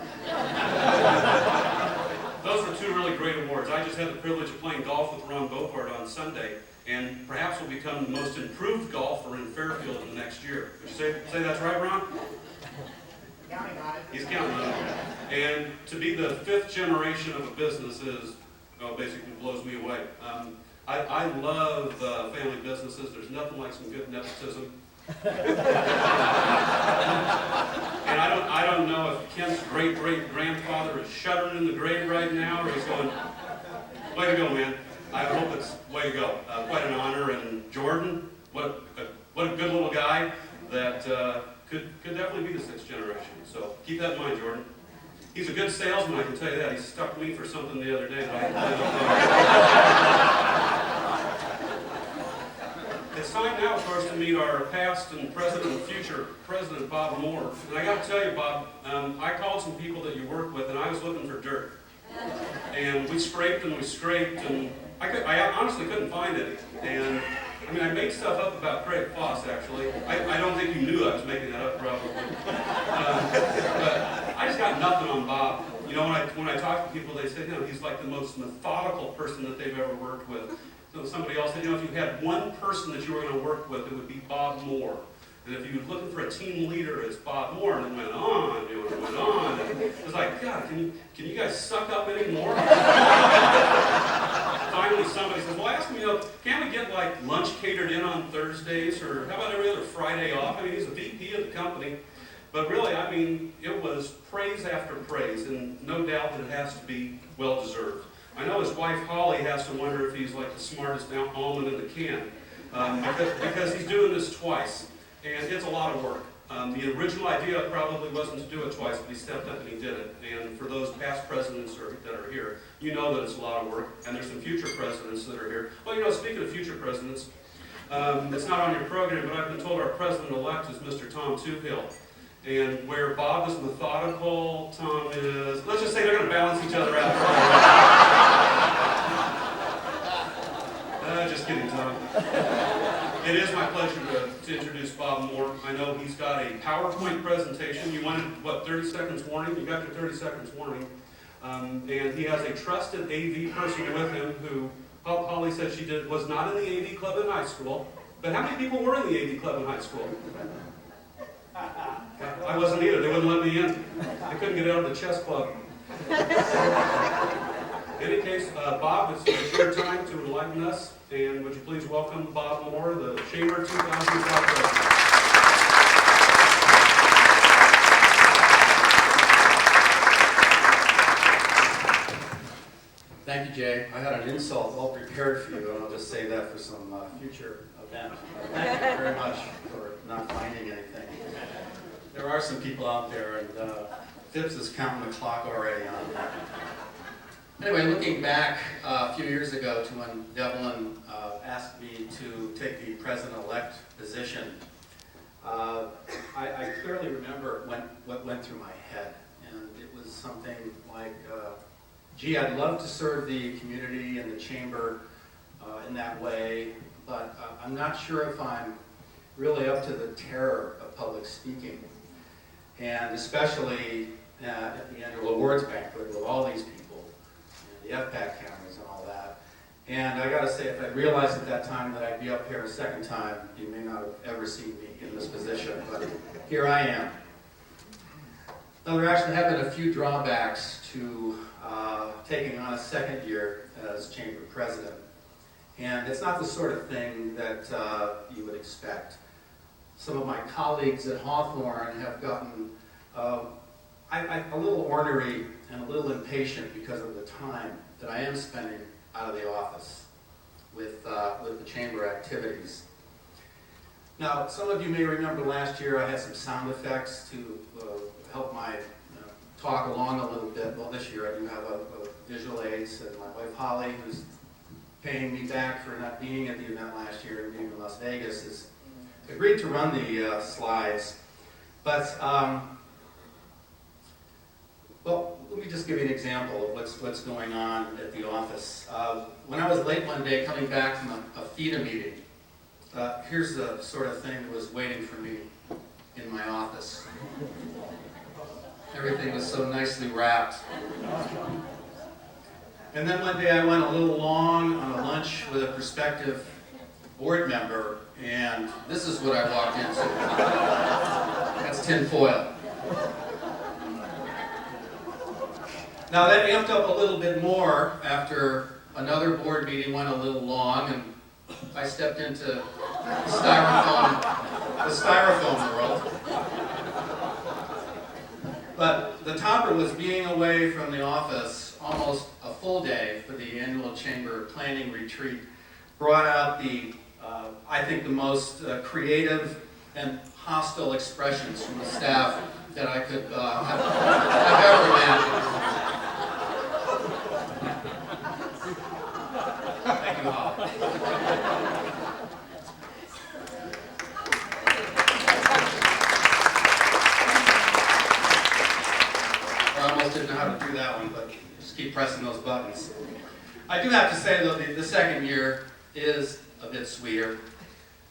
Those were 2 really great awards. I just had the privilege of playing golf with Ron Bovard on Sunday, and perhaps will become the most improved golfer in Fairfield in the next year. Would you say that's right, Ron? Counting on it. He's counting on it. And to be the 5th generation of a business is, basically blows me away. I love family businesses. There's nothing like some good nepotism. And I don't know if Ken's great-great-grandfather is shuddering in the grave right now, or he's going, way to go, man. I hope it's way to go. Quite an honor. And Jordan, what a good little guy that could definitely be the 6th generation. So keep that in mind, Jordan. He's a good salesman, I can tell you that. He stuck me for something the other day that I It's time now, of course, to meet our past and present and future President Bob Moore. And I got to tell you, Bob, I called some people that you work with, and I was looking for dirt. And we scraped and we scraped, and I honestly couldn't find any. And I mean, I made stuff up about Craig Foss, actually. I don't think you knew I was making that up, probably. But I just got nothing on Bob. You know, when I talk to people, they say, he's like the most methodical person that they've ever worked with. So somebody else said, if you had one person that you were going to work with, it would be Bob Moore. And if you were looking for a team leader, it's Bob Moore. And it went on, and it went on. And it was like, God, can you guys suck up anymore? Finally, somebody says, well, ask him, can't we get like lunch catered in on Thursdays, or how about every other Friday off? I mean, he's a VP of the company. But really, I mean, it was praise after praise, and no doubt that it has to be well-deserved. I know his wife, Holly, has to wonder if he's like the smartest almond in the can, because he's doing this twice, and it's a lot of work. The original idea probably wasn't to do it twice, but he stepped up and he did it. And for those past presidents that are here, you know that it's a lot of work, and there's some future presidents that are here. Well, speaking of future presidents, it's not on your program, but I've been told our president-elect is Mr. Tom Toohill. And where Bob is methodical, Tom is, let's just say they're going to balance each other out. Just kidding, Tom. It is my pleasure to introduce Bob Moore. I know he's got a PowerPoint presentation. You wanted, 30 seconds warning? You got your 30 seconds warning. And he has a trusted AV person with him who, Holly said she was not in the AV club in high school. But how many people were in the AV club in high school? I wasn't either. They wouldn't let me in. I couldn't get out of the chess club. In any case, Bob, it's your time to enlighten us. And would you please welcome Bob Moore, the Chamber 2005 President. Thank you, Jay. I had an insult all prepared for you, and I'll just save that for some future event. Thank you very much for not finding anything. There are some people out there, and Phipps is counting the clock already on. Anyway, looking back a few years ago to when Devlin asked me to take the president-elect position, I clearly remember what went through my head, and it was something like, gee, I'd love to serve the community and the chamber in that way, but I'm not sure if I'm really up to the terror of public speaking, and especially at the Annual Awards Banquet with all these people. the FPAC cameras and all that. And I gotta say, if I'd realized at that time that I'd be up here a second time, you may not have ever seen me in this position, but here I am. Now, there actually have been a few drawbacks to taking on a second year as Chamber President. And it's not the sort of thing that you would expect. Some of my colleagues at Hawthorne have gotten a little ornery and a little impatient because of the time that I am spending out of the office with the Chamber activities. Now, some of you may remember last year I had some sound effects to help my talk along a little bit. Well, this year I do have a visual aids, and my wife Holly, who's paying me back for not being at the event last year and being in Las Vegas, has agreed to run the slides. But, well, let me just give you an example of what's going on at the office. When I was late one day coming back from a FEDA meeting, here's the sort of thing that was waiting for me in my office. Everything was so nicely wrapped. And then one day I went a little long on a lunch with a prospective board member, and this is what I walked into. That's tin foil. Now that amped up a little bit more after another board meeting went a little long, and I stepped into the styrofoam world. But the topper was being away from the office almost a full day for the annual Chamber Planning Retreat. Brought out I think the most creative and hostile expressions from the staff that I could have ever imagined. Thank you, Holly. I almost didn't know how to do that one, but just keep pressing those buttons. I do have to say, though, the second year is a bit sweeter.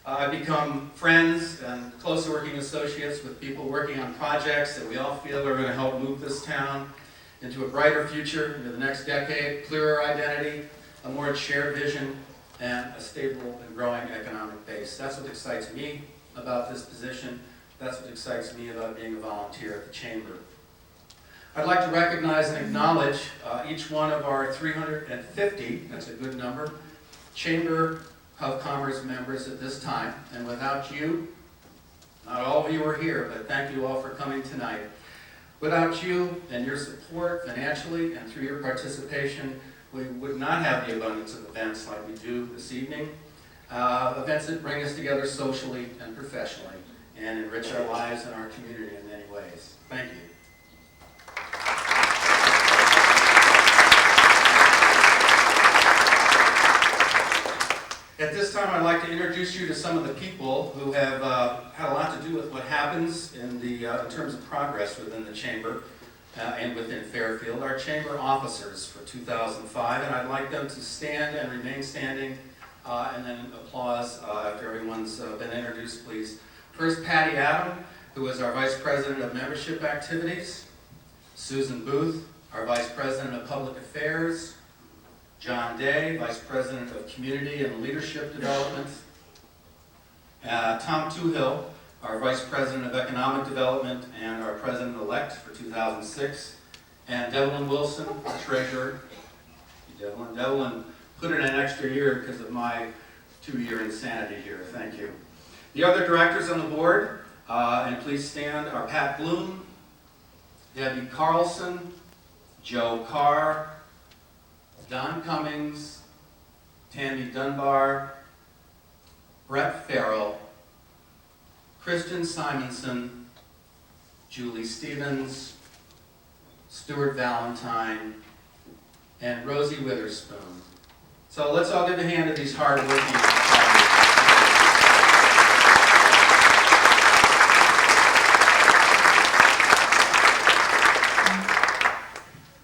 I've become friends and close working associates with people working on projects that we all feel are going to help move this town into a brighter future, into the next decade, clearer identity, a more shared vision, and a stable and growing economic base. That's what excites me about this position. That's what excites me about being a volunteer at the Chamber. I'd like to recognize and acknowledge each one of our 350, that's a good number, Chamber of Commerce members at this time. And without you, not all of you are here, but thank you all for coming tonight. Without you and your support financially and through your participation, we would not have the abundance of events like we do this evening. Events that bring us together socially and professionally and enrich our lives and our community in many ways. Thank you. At this time, I'd like to introduce you to some of the people who have had a lot to do with what happens in terms of progress within the Chamber and within Fairfield, our Chamber officers for 2005, and I'd like them to stand and remain standing and then applause after everyone's been introduced, please. First, Patty Adam, who is our Vice President of Membership Activities. Susan Booth, our Vice President of Public Affairs. John Day, Vice President of Community and Leadership Development. Tom Toohill, our Vice President of Economic Development and our President-elect for 2006. And Devlin Wilson, the Treasurer. Devlin put in an extra year because of my 2-year insanity here. Thank you. The other directors on the board, and please stand, are Pat Bloom, Debbie Carlson, Joe Carr, Don Cummings, Tammy Dunbar, Brett Farrell, Kristen Simonson, Julie Stevens, Stuart Valentine, and Rosie Witherspoon. So let's all give a hand to these hard-working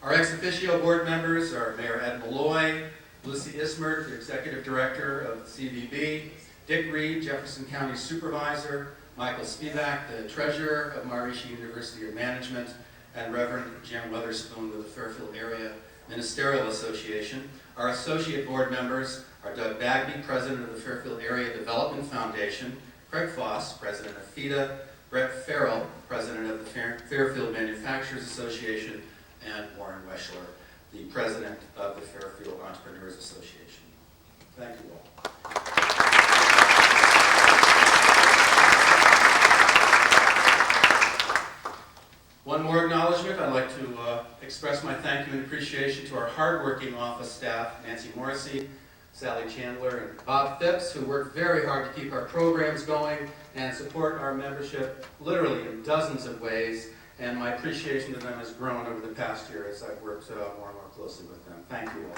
Our ex officio board members are Mayor Ed Malloy, Lucy Eissmert, the Executive Director of CVB, Dick Reed, Jefferson County Supervisor, Michael Spivak, the Treasurer of Maharishi University of Management, and Reverend Jim Weatherspoon with the Fairfield Area Ministerial Association. Our associate board members are Doug Bagby, president of the Fairfield Area Development Foundation, Craig Foss, president of FEDA, Brett Farrell, president of the Fairfield Manufacturers Association, and Warren Wechsler, the president of the Fairfield Entrepreneurs Association. Thank you all. One more acknowledgement. I'd like to express my thank you and appreciation to our hardworking office staff, Nancy Morrissey, Sally Chandler, and Bob Phipps, who work very hard to keep our programs going and support our membership literally in dozens of ways. And my appreciation to them has grown over the past year as I've worked more and more closely with them. Thank you all.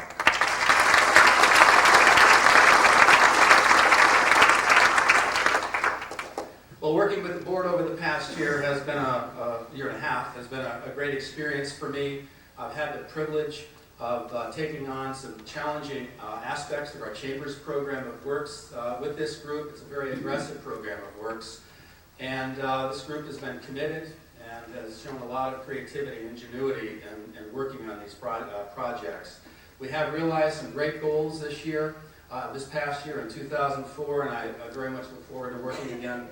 Well, working with the board over the past year has been a year and a half, has been a great experience for me. I've had the privilege of taking on some challenging aspects of our Chamber's program of works with this group. It's a very aggressive program of works. And this group has been committed and has shown a lot of creativity and ingenuity in working on these projects. We have realized some great goals this year, this past year in 2004, and I very much look forward to working again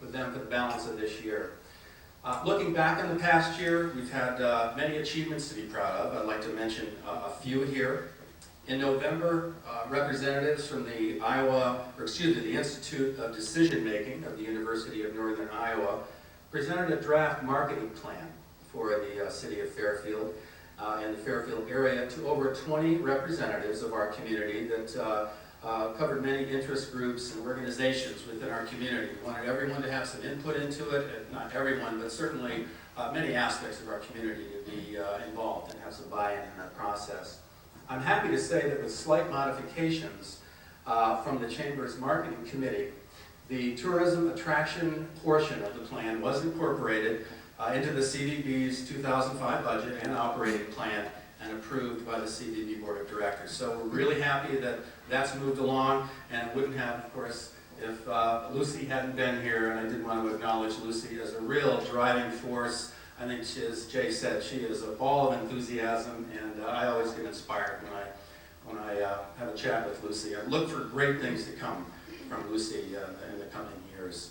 with them for the balance of this year. Looking back on the past year, we've had many achievements to be proud of. I'd like to mention a few here. In November, representatives from the the Institute of Decision Making of the University of Northern Iowa presented a draft marketing plan for the city of Fairfield and the Fairfield area to over 20 representatives of our community that covered many interest groups and organizations within our community. We wanted everyone to have some input into it, not everyone, but certainly many aspects of our community to be involved and have some buy-in in that process. I'm happy to say that with slight modifications from the Chamber's Marketing Committee, the tourism attraction portion of the plan was incorporated into the CVB's 2005 budget and operating plan and approved by the CVB Board of Directors. So we're really happy that that's moved along, and it wouldn't have, of course, if Lucy hadn't been here, and I did want to acknowledge Lucy as a real driving force. I think she, as Jay said, she is a ball of enthusiasm, and I always get inspired when I have a chat with Lucy. I look for great things to come from Lucy in the coming years.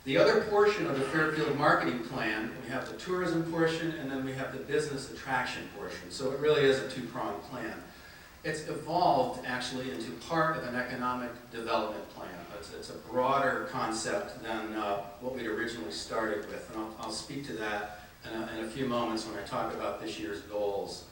The other portion of the Fairfield marketing plan, we have the tourism portion and then we have the business attraction portion. So it really is a two-pronged plan. It's evolved actually into part of an economic development plan. It's a broader concept than what we'd originally started with, and I'll speak to that in a few moments when I talk about this year's goals.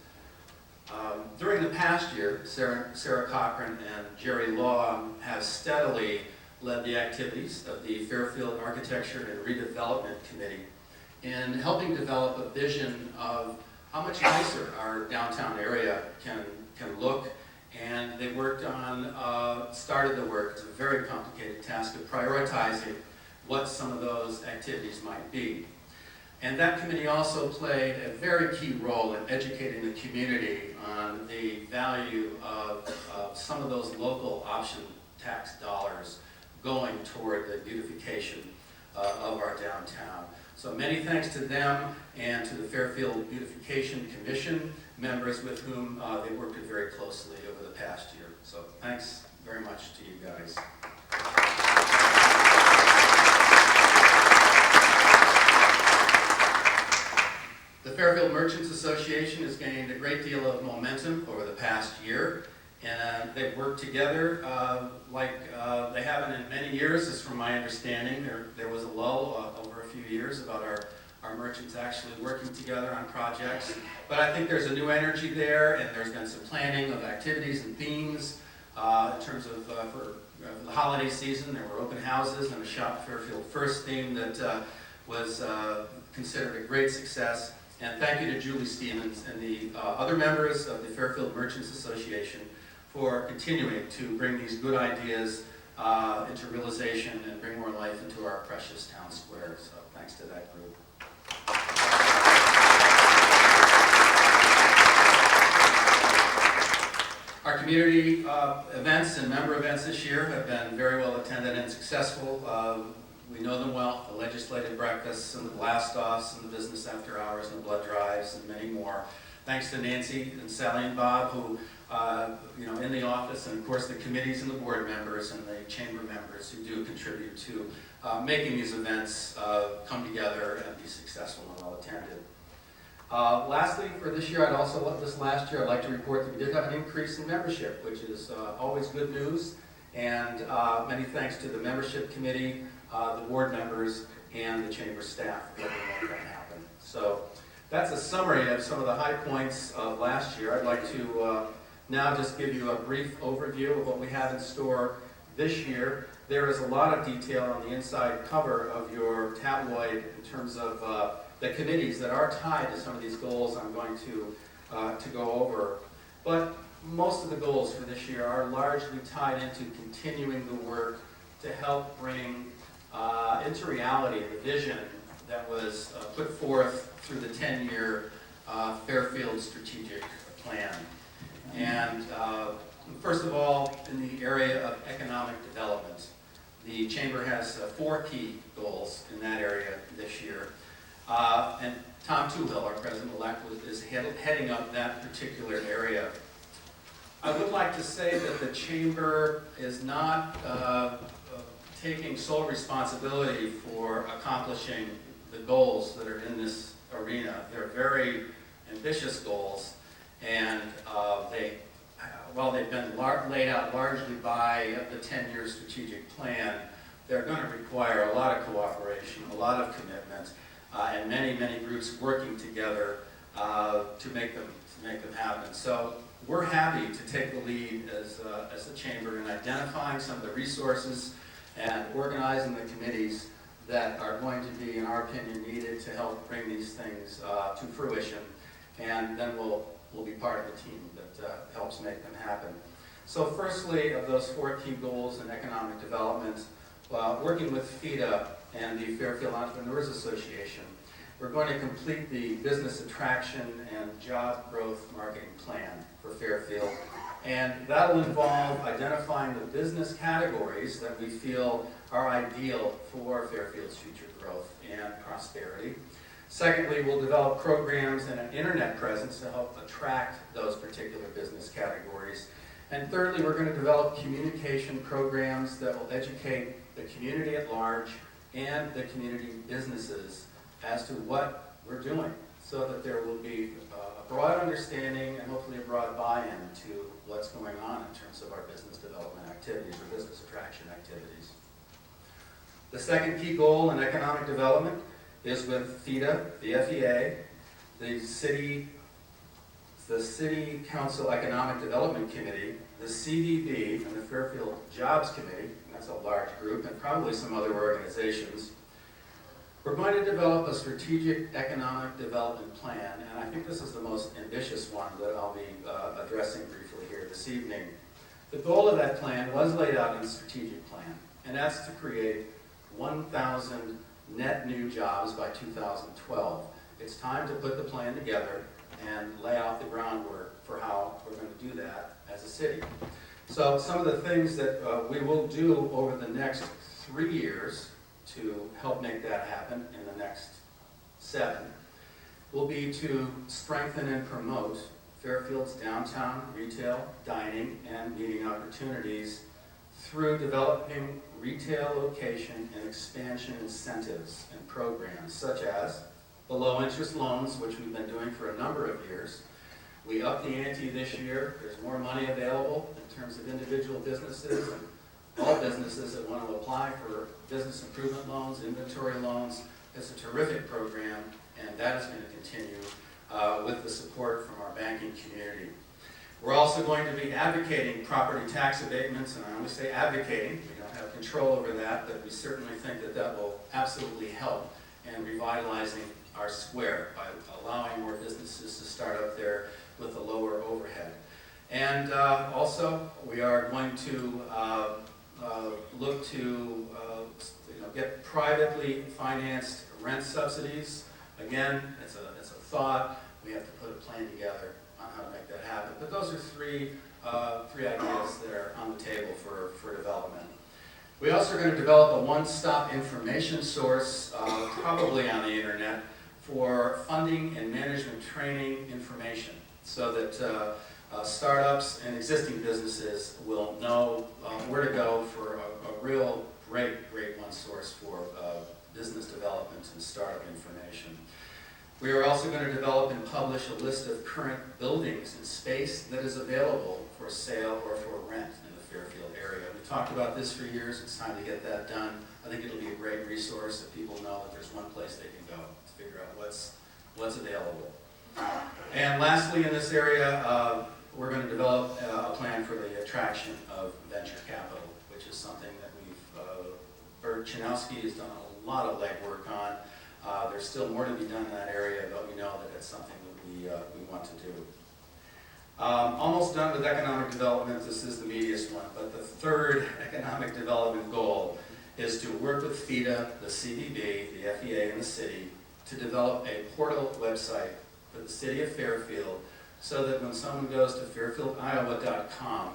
During the past year, Sarah Cochran and Jerry Law have steadily led the activities of the Fairfield Architecture and Redevelopment Committee in helping develop a vision of how much nicer our downtown area can look. And they worked on, started the work, it's a very complicated task of prioritizing what some of those activities might be. And that committee also played a very key role in educating the community on the value of some of those local option tax dollars going toward the beautification of our downtown. So many thanks to them and to the Fairfield Beautification Commission members with whom they worked very closely over the past year. So thanks very much to you guys. The Fairfield Merchants Association has gained a great deal of momentum over the past year, and they've worked together like they haven't in many years, as from my understanding. There was a lull over a few years about our merchants actually working together on projects. But I think there's a new energy there, and there's been some planning of activities and themes in terms of for the holiday season. There were open houses and a Shop Fairfield First theme that was considered a great success. And thank you to Julie Stevens and the other members of the Fairfield Merchants Association for continuing to bring these good ideas into realization and bring more life into our precious town square. So thanks to that group. Our community events and member events this year have been very well attended and successful. We know them well, the legislative breakfasts and the blast-offs and the business after hours and the blood drives and many more. Thanks to Nancy and Sally and Bob, who, in the office, and of course the committees and the board members and the chamber members who do contribute to making these events come together and be successful and well attended. Lastly, for this year, last year, I'd like to report that we did have an increase in membership, which is always good news. And many thanks to the membership committee, the board members, and the chamber staff for helping make that happen. So that's a summary of some of the high points of last year. I'd like to now just give you a brief overview of what we have in store this year. There is a lot of detail on the inside cover of your tabloid in terms of the committees that are tied to some of these goals I'm going to go over. But most of the goals for this year are largely tied into continuing the work to help bring into reality the vision that was put forth through the 10-year Fairfield strategic plan. And first of all, in the area of economic development, the Chamber has 4 key goals in that area this year. And Tom Tuhill, our President-elect, is heading up that particular area. I would like to say that the Chamber is not taking sole responsibility for accomplishing the goals that are in this arena. They're very ambitious goals, and while they've been laid out largely by the 10-year strategic plan, they're going to require a lot of cooperation, a lot of commitment, and many, many groups working together to make them happen. So we're happy to take the lead as the Chamber in identifying some of the resources and organizing the committees that are going to be, in our opinion, needed to help bring these things to fruition. And then we'll be part of the team that helps make them happen. So firstly, of those 4 key goals in economic development, working with FEDA and the Fairfield Entrepreneurs Association, we're going to complete the business attraction and job growth marketing plan for Fairfield. And that'll involve identifying the business categories that we feel are ideal for Fairfield's future growth and prosperity. Secondly, we'll develop programs and an internet presence to help attract those particular business categories. And thirdly, we're going to develop communication programs that will educate the community at large and the community businesses as to what we're doing, so that there will be a broad understanding and hopefully a broad buy-in to what's going on in terms of our business development activities or business attraction activities. The second key goal in economic development is with FEDA, the FEA, the City Council Economic Development Committee, the CVB, and the Fairfield Jobs Committee. That's a large group, and probably some other organizations. We're going to develop a strategic economic development plan, and I think this is the most ambitious one that I'll be addressing briefly here this evening. The goal of that plan was laid out in the strategic plan, and that's to create 1,000 net new jobs by 2012. It's time to put the plan together and lay out the groundwork for how we're going to do that as a city. So some of the things that we will do over the next 3 years to help make that happen in the next 7 will be to strengthen and promote Fairfield's downtown retail, dining, and meeting opportunities through developing retail location and expansion incentives and programs, such as the low-interest loans, which we've been doing for a number of years. We upped the ante this year. There's more money available in terms of individual businesses and all businesses that want to apply for business improvement loans, inventory loans. It's a terrific program, and that is going to continue with the support from our banking community. We're also going to be advocating property tax abatements, and I only say advocating. We don't have control over that, but we certainly think that that will absolutely help in revitalizing our square by allowing more businesses to start up there with a lower overhead. And also, we are going to look to get privately financed rent subsidies. Again, it's a thought. We have to put a plan together on how to make that happen. But those are three ideas that are on the table for development. We also are going to develop a one-stop information source, probably on the internet, for funding and management training information so that startups and existing businesses will know where to go for a real great one source for business development and startup information. We are also going to develop and publish a list of current buildings and space that is available for sale or for rent in the Fairfield area. We've talked about this for years. It's time to get that done. I think it'll be a great resource if people know that there's one place they can go to figure out what's available. And lastly, in this area, we're going to develop a plan for the attraction of venture capital, which is something that Bert Chinowski has done a lot of legwork on. There's still more to be done in that area, but we know that it's something that we want to do. Almost done with economic development. This is the meatiest one, but the third economic development goal is to work with FEDA, the CVB, the FEA, and the city to develop a portal website for the city of Fairfield so that when someone goes to fairfieldiowa.com,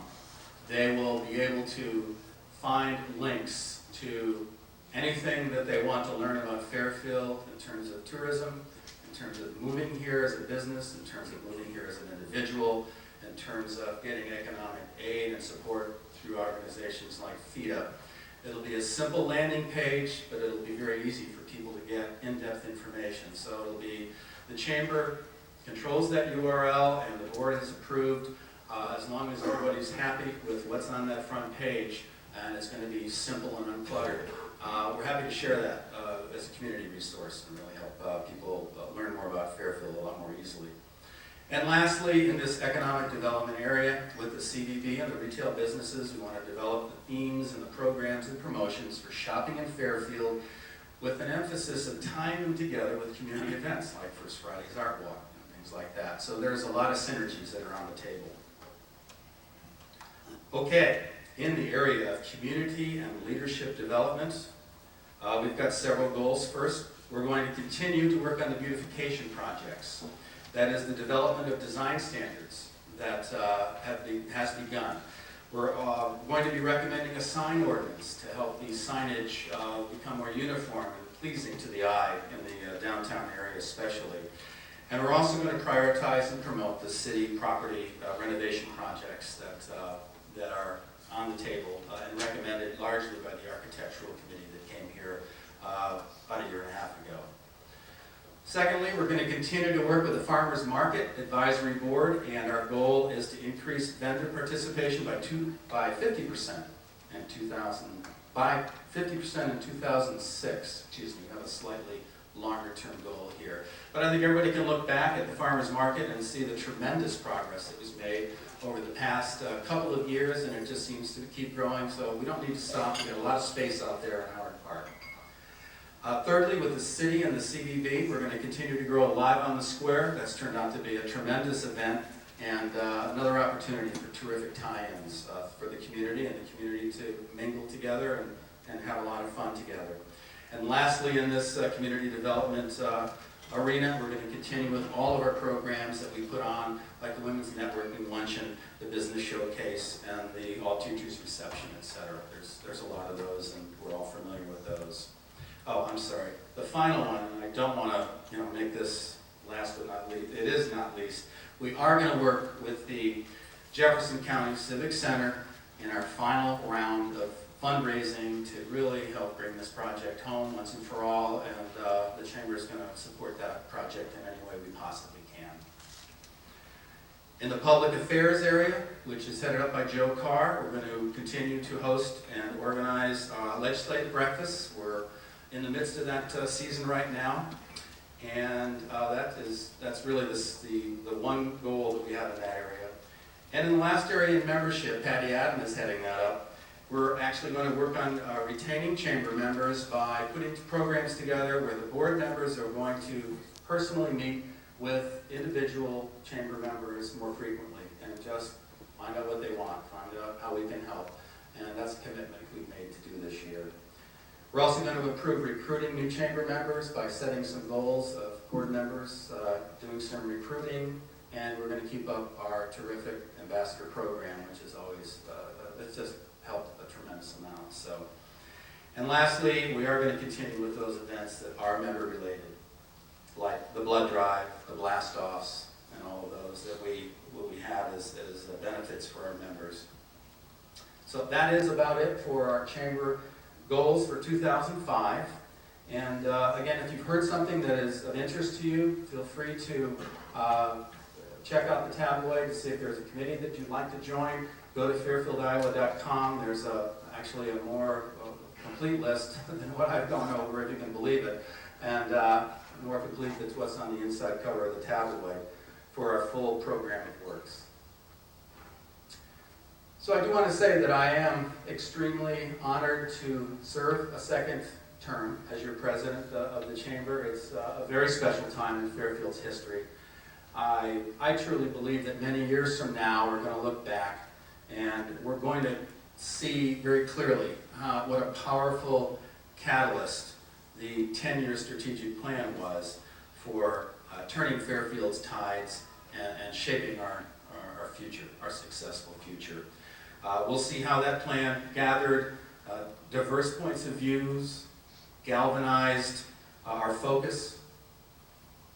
they will be able to find links to anything that they want to learn about Fairfield in terms of tourism, in terms of moving here as a business, in terms of moving here as an individual, in terms of getting economic aid and support through organizations like FEDA. It'll be a simple landing page, but it'll be very easy for people to get in-depth information. So it'll be the chamber controls that URL and the board has approved as long as everybody's happy with what's on that front page, and it's going to be simple and uncluttered. We're happy to share that as a community resource and really help people learn more about Fairfield a lot more easily. And lastly, in this economic development area with the CVB and the retail businesses, we want to develop the themes and the programs and promotions for shopping in Fairfield with an emphasis of tying them together with community events like First Friday's Art Walk and things like that. So there's a lot of synergies that are on the table. Okay, in the area of community and leadership development, we've got several goals. First, we're going to continue to work on the beautification projects. That is the development of design standards that has begun. We're going to be recommending a sign ordinance to help the signage become more uniform and pleasing to the eye in the downtown area especially. And we're also going to prioritize and promote the city property renovation projects that are on the table and recommended largely by the architectural committee that came here about a year and a half ago. Secondly, we're going to continue to work with the Farmers Market Advisory Board, and our goal is to increase vendor participation by 50% by 50% in 2006. Excuse me, we have a slightly longer-term goal here. But I think everybody can look back at the Farmers Market and see the tremendous progress that was made over the past couple of years, and it just seems to keep growing, so we don't need to stop. We've got a lot of space out there in Howard Park. Thirdly, with the city and the CVB, we're going to continue to grow Live on the Square. That's turned out to be a tremendous event and another opportunity for terrific tie-ins for the community and the community to mingle together and have a lot of fun together. And lastly, in this community development arena, we're going to continue with all of our programs that we put on, like the Women's Networking Luncheon, the Business Showcase, and the All Teachers Reception, etc. There's a lot of those, and we're all familiar with those. Oh, I'm sorry. The final one, and I don't want to make this last but not least, it is not least, we are going to work with the Jefferson County Civic Center in our final round of fundraising to really help bring this project home once and for all, and the Chamber is going to support that project in any way we possibly can. In the public affairs area, which is headed up by Joe Carr, we're going to continue to host and organize legislative breakfasts. We're in the midst of that season right now, and that's really the one goal that we have in that area. And in the last area in membership, Patty Adam is heading that up. We're actually going to work on retaining chamber members by putting programs together where the board members are going to personally meet with individual chamber members more frequently and just find out what they want, find out how we can help, and that's a commitment we've made to do this year. We're also going to improve recruiting new chamber members by setting some goals of board members, doing some recruiting, and we're going to keep up our terrific ambassador program, which is always, it's just helped a tremendous amount. So, and lastly, we are going to continue with those events that are member related. like the blood drive, the blast-offs, and all of those that we have as benefits for our members. So that is about it for our chamber goals for 2005. And again, if you've heard something that is of interest to you, feel free to check out the tabloid to see if there's a committee that you'd like to join. Go to fairfieldiowa.com. There's actually a more complete list than what I've gone over, if you can believe it, and more complete than what's on the inside cover of the tabloid for our full program of works. So I do want to say that I am extremely honored to serve a second term as your president of the chamber. It's a very special time in Fairfield's history. I truly believe that many years from now we're going to look back and we're going to see very clearly what a powerful catalyst the 10-year strategic plan was for turning Fairfield's tides and shaping our future, our successful future. We'll see how that plan gathered diverse points of views, galvanized our focus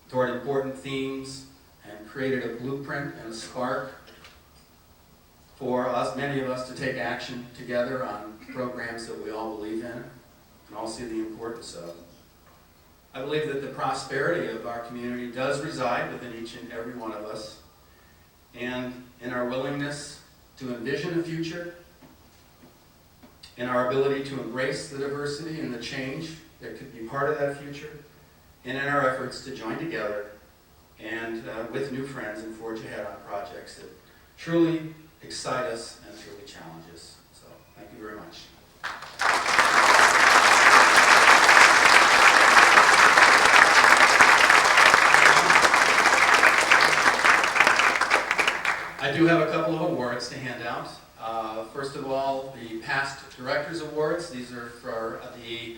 toward important themes, and created a blueprint and a spark for us, many of us, to take action together on programs that we all believe in and all see the importance of. I believe that the prosperity of our community does reside within each and every one of us, and in our willingness to envision a future, in our ability to embrace the diversity and the change that could be part of that future, and in our efforts to join together and with new friends and forge ahead on projects that truly excite us and truly challenge us. So, thank you very much. I do have a couple of awards to hand out. First of all, the Past Directors Awards. These are for the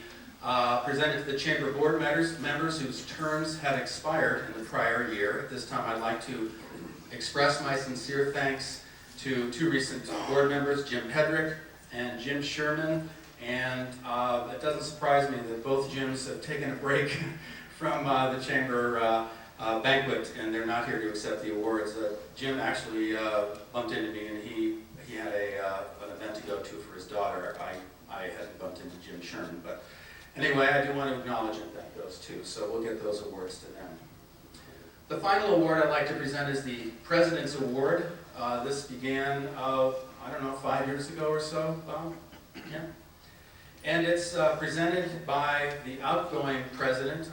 presented to the Chamber Board members whose terms had expired in the prior year. At this time, I'd like to express my sincere thanks to two recent board members, Jim Pedrick and Jim Sherman. And it doesn't surprise me that both Jims have taken a break from the Chamber banquet, and they're not here to accept the awards. Jim actually bumped into me, and he had an event to go to for his daughter. I hadn't bumped into Jim Sherman, but anyway, I do want to acknowledge and thank those two, so we'll get those awards to them. The final award I'd like to present is the President's Award. This began, I don't know, 5 years ago or so, yeah. And it's presented by the outgoing president.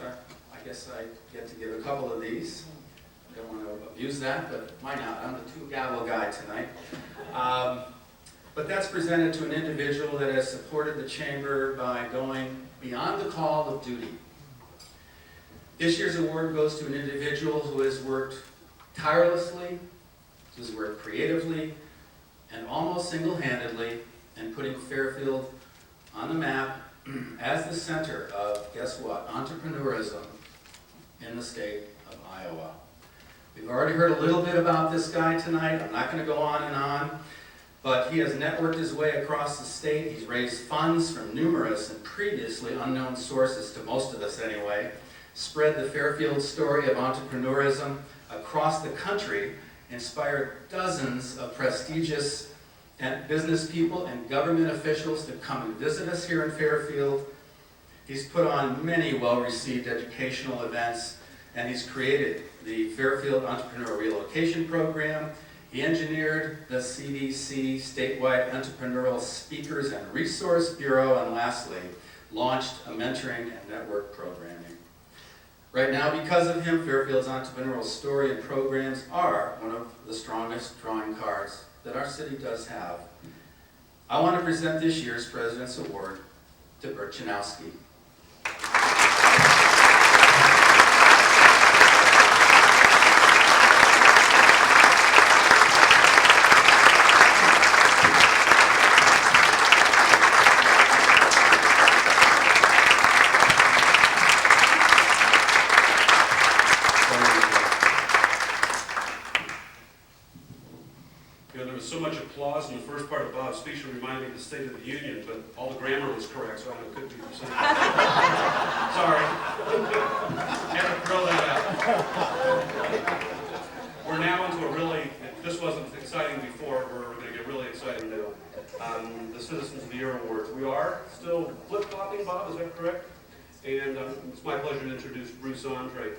I guess I get to give a couple of these. I don't want to abuse that, but why not? I'm the two-gavel guy tonight. But that's presented to an individual that has supported the Chamber by going beyond the call of duty. This year's award goes to an individual who has worked tirelessly, who's worked creatively, and almost single-handedly in putting Fairfield on the map as the center of, guess what, entrepreneurism in the state of Iowa. We've already heard a little bit about this guy tonight. I'm not going to go on and on, but he has networked his way across the state. He's raised funds from numerous and previously unknown sources, to most of us anyway, spread the Fairfield story of entrepreneurism across the country, inspired dozens of prestigious business people and government officials to come and visit us here in Fairfield. He's put on many well-received educational events, and he's created the Fairfield Entrepreneur Relocation Program. He engineered the CDC Statewide Entrepreneurial Speakers and Resource Bureau, and lastly, launched a mentoring and network programming. Right now, because of him, Fairfield's entrepreneurial story and programs are one of the strongest drawing cards that our city does have. I want to present this year's President's Award to Bert Janowski. So much applause in the first part of Bob's speech reminded me of the State of the Union, but all the grammar was correct, so I had a good 50%. Sorry. Had to throw that talking, Bob, is that correct? And it's my pleasure to introduce Bruce Andre.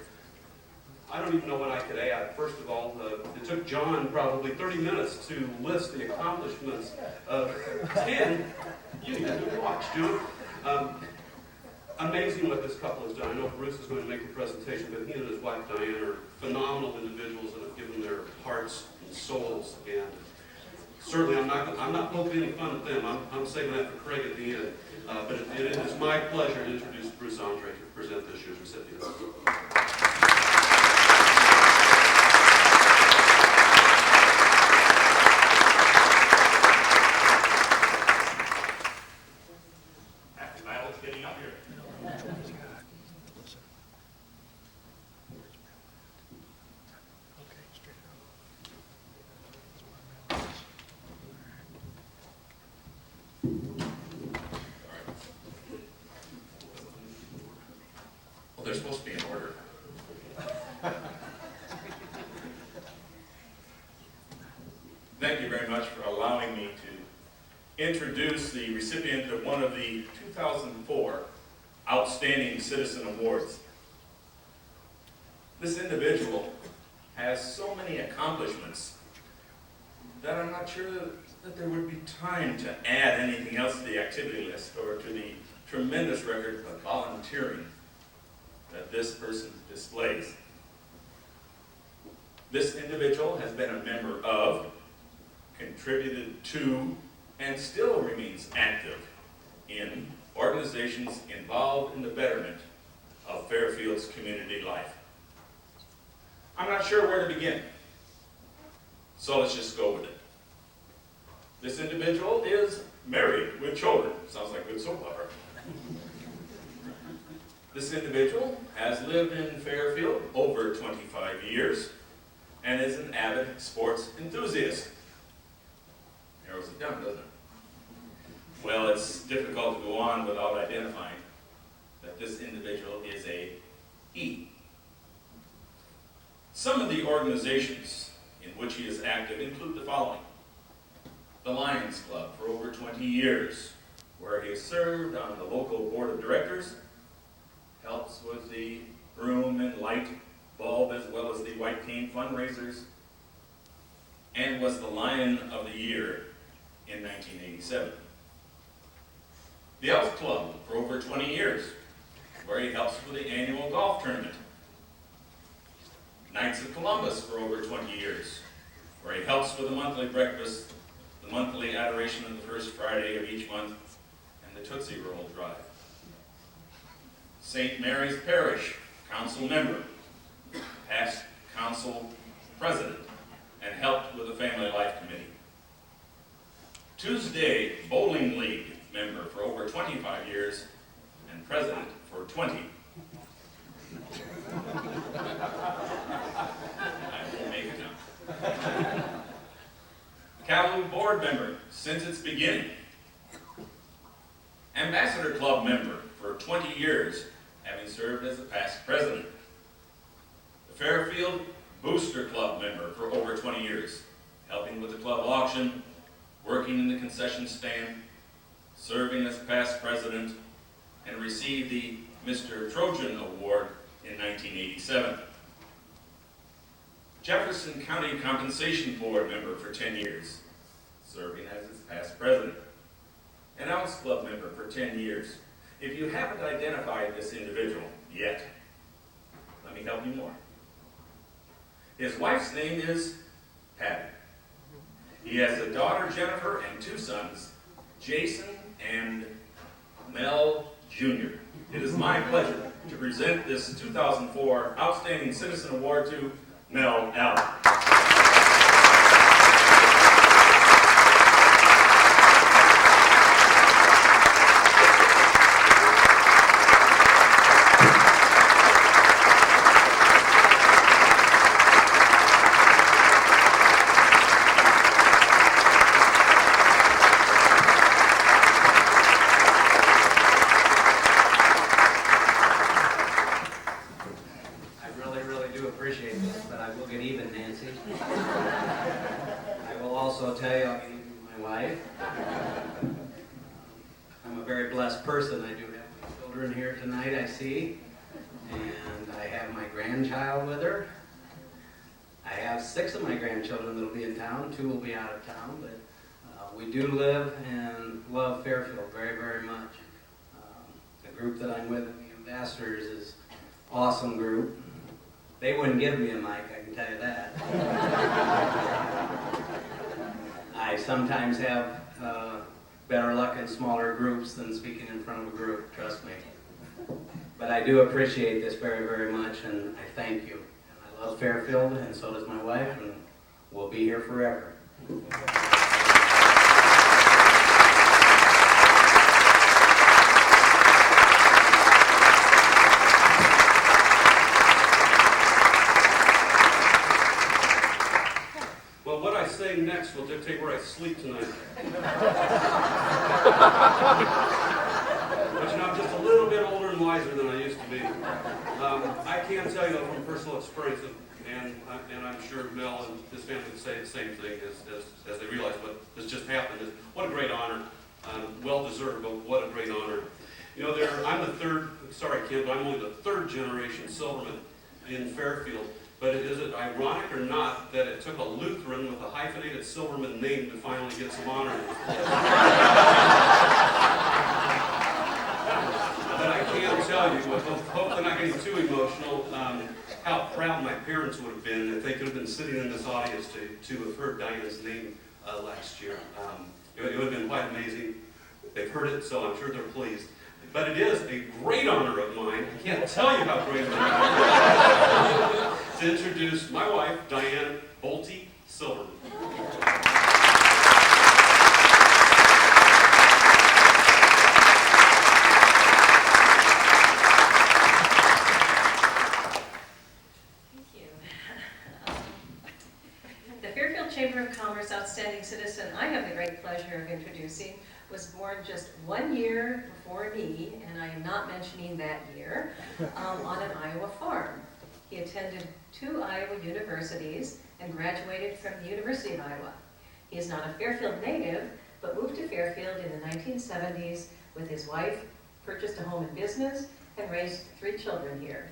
I don't even know what I could add. First of all, it took John probably 30 minutes to list the accomplishments of 10. You need to watch, John. Amazing what this couple has done. I know Bruce is going to make a presentation, but he and his wife Diane are phenomenal individuals that have given their hearts and souls. And certainly, I'm not poking any fun at them. I'm saving that for Craig at the end. But it is my pleasure to introduce Bruce Andre to present this year's recipients. Well, they're supposed to be in order. Thank you very much for allowing me to introduce the recipient of one of the 2004 Outstanding Citizen Awards. This individual has so many accomplishments that I'm not sure that there would be time to add anything else to the activity list or to the tremendous record of volunteering that this person displays. This individual has been a member of, contributed to, and still remains active in organizations involved in the betterment of Fairfield's community life. I'm not sure where to begin, so let's just go with it. This individual is married with children. Sounds like a good soap opera. This individual has lived in Fairfield over 25 years and is an avid sports enthusiast. Narrows it down, doesn't it? Well, it's difficult to go on without identifying that this individual is a he. Some of the organizations in which he is active include the following: the Lions Club for over 20 years, where he has served on the local board of directors, helps with the broom and light bulb as well as the white cane fundraisers, and was the Lion of the Year in 1987. The Elf Club for over 20 years, where he helps with the annual golf tournament. Knights of Columbus for over 20 years, where he helps with the monthly breakfast, the monthly adoration of the first Friday of each month, and the Tootsie Roll drive. St. Mary's Parish council member, past council president, and helped with the Family Life Committee. Tuesday Bowling League member for over 25 years, and president for 20. I will make it now. Cavalry board member since its beginning. Ambassador Club member for 20 years, having served as the past president. The Fairfield Booster Club member for over 20 years, helping with the club auction, working in the concession stand, serving as past president, and received the Mr. Trojan Award in 1987. Jefferson County Compensation Board member for 10 years, serving as its past president. An Elks Club member for 10 years. If you haven't identified this individual yet, let me help you more. His wife's name is Patty. He has a daughter, Jennifer, and two sons, Jason and Mel Jr. It is my pleasure to present this 2004 Outstanding Citizen Award to Mel Allen. Person. I do have children here tonight, I see. And I have my grandchild with her. I have 6 of my grandchildren that'll be in town. 2 will be out of town, but we do live and love Fairfield very, very much. The group that I'm with, the ambassadors, is an awesome group. They wouldn't give me a mic, I can tell you that. I sometimes have better luck in smaller groups than speaking in front of a group, trust me. But I do appreciate this very, very much, and I thank you. And I love Fairfield, and so does my wife, and we'll be here forever. Well, what I say next will dictate where I sleep tonight. But you know, I'm just a little bit older and wiser than I used to be. I can tell you though, from personal experience, and I'm sure Mel and his family would say the same thing as they realize what has just happened, is what a great honor. Well deserved, but what a great honor. You know, I'm the third, sorry Kim, but I'm only the 3rd generation Silverman in Fairfield. But is it ironic or not that it took a Lutheran with a hyphenated Silverman name to finally get some honor? But I can tell you, hopefully not getting too emotional, how proud my parents would have been if they could have been sitting in this audience to have heard Diana's name last year. It would have been quite amazing. They've heard it, so I'm sure they're pleased. But it is a great honor of mine, I can't tell you how great it is, to introduce my wife, Diane Bolte Silverman. The Fairfield Chamber of Commerce Outstanding Citizen I have the great pleasure of introducing was born just 1 year before me, and I am not mentioning that year, on an Iowa farm. He attended 2 Iowa universities and graduated from the University of Iowa. He is not a Fairfield native, but moved to Fairfield in the 1970s with his wife, purchased a home and business, and raised 3 children here.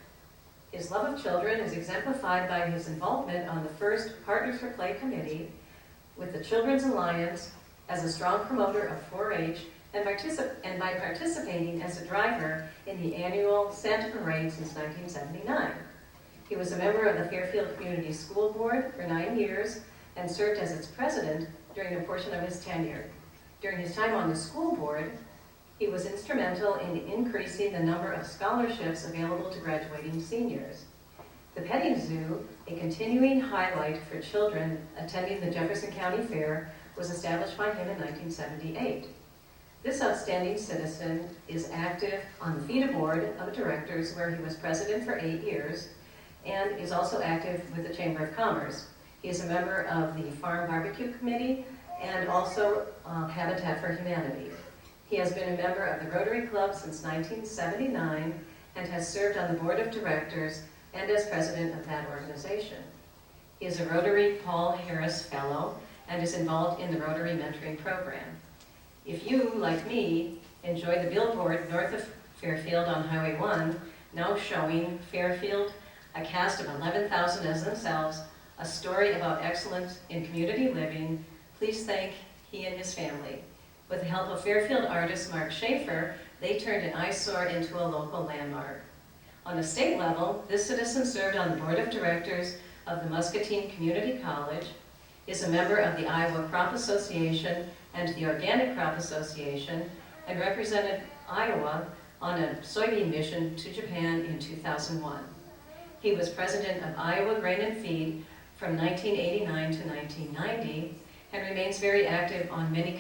His love of children is exemplified by his involvement on the first Partners for Play committee with the Children's Alliance, as a strong promoter of 4-H, and by participating as a driver in the annual Santa Parade since 1979. He was a member of the Fairfield Community School Board for 9 years and served as its president during a portion of his tenure. During his time on the school board, he was instrumental in increasing the number of scholarships available to graduating seniors. The Petting Zoo, a continuing highlight for children attending the Jefferson County Fair, was established by him in 1978. This outstanding citizen is active on the FEDA Board of Directors, where he was president for 8 years, and is also active with the Chamber of Commerce. He is a member of the Farm Barbecue Committee and also Habitat for Humanity. He has been a member of the Rotary Club since 1979 and has served on the Board of Directors and as president of that organization. He is a Rotary Paul Harris Fellow and is involved in the Rotary Mentoring Program. If you, like me, enjoy the billboard north of Fairfield on Highway 1, now showing Fairfield, a cast of 11,000 as themselves, a story about excellence in community living, please thank he and his family. With the help of Fairfield artist Mark Schaefer, they turned an eyesore into a local landmark. On a state level, this citizen served on the board of directors of the Muscatine Community College, is a member of the Iowa Crop Association and the Organic Crop Association, and represented Iowa on a soybean mission to Japan in 2001. He was president of Iowa Grain and Feed from 1989 to 1990, and remains very active on many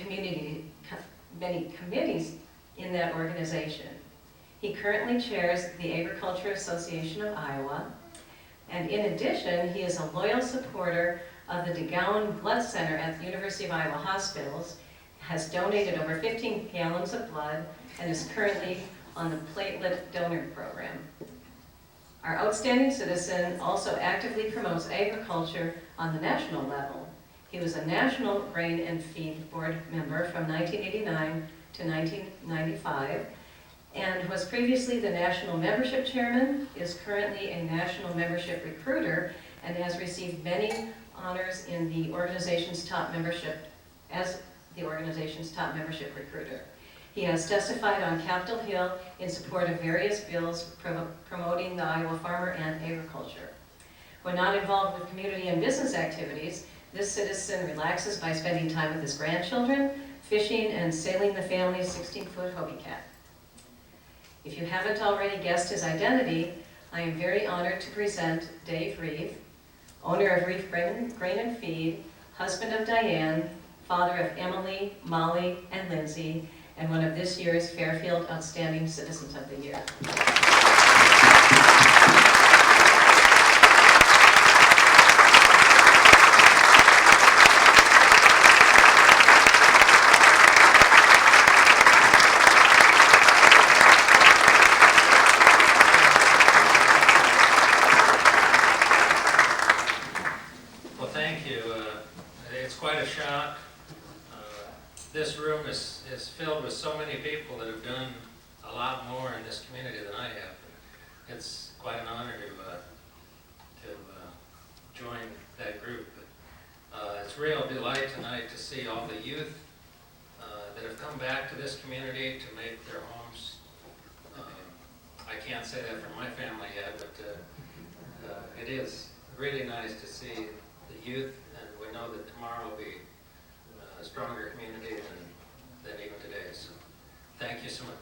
committees in that organization. He currently chairs the Agriculture Association of Iowa, and in addition, he is a loyal supporter of the DeGowan Blood Center at the University of Iowa Hospitals, has donated over 15 gallons of blood, and is currently on the platelet donor program. Our outstanding citizen also actively promotes agriculture on the national level. He was a National Grain and Feed Board member from 1989 to 1995, and was previously the national membership chairman, is currently a national membership recruiter, and has received many honors in the organization's top membership as the organization's top membership recruiter. He has testified on Capitol Hill in support of various bills promoting the Iowa farmer and agriculture. When not involved with community and business activities, this citizen relaxes by spending time with his grandchildren, fishing, and sailing the family's 16-foot Hobie cat. If you haven't already guessed his identity, I am very honored to present Dave Reiff, owner of Reiff Grain and Feed, husband of Diane, father of Emily, Molly, and Lindsay, and one of this year's Fairfield Outstanding Citizens of the Year. Well, thank you. It's quite a shock. This room is filled with so many people that have done a lot more in this community than I have. It's quite an honor to join that group. It's a real delight tonight to see all the youth that have come back to this community to make their homes. I can't say that for my family yet, but it is really nice to see the youth, and we know that tomorrow will be a stronger community than even today. So thank you so much.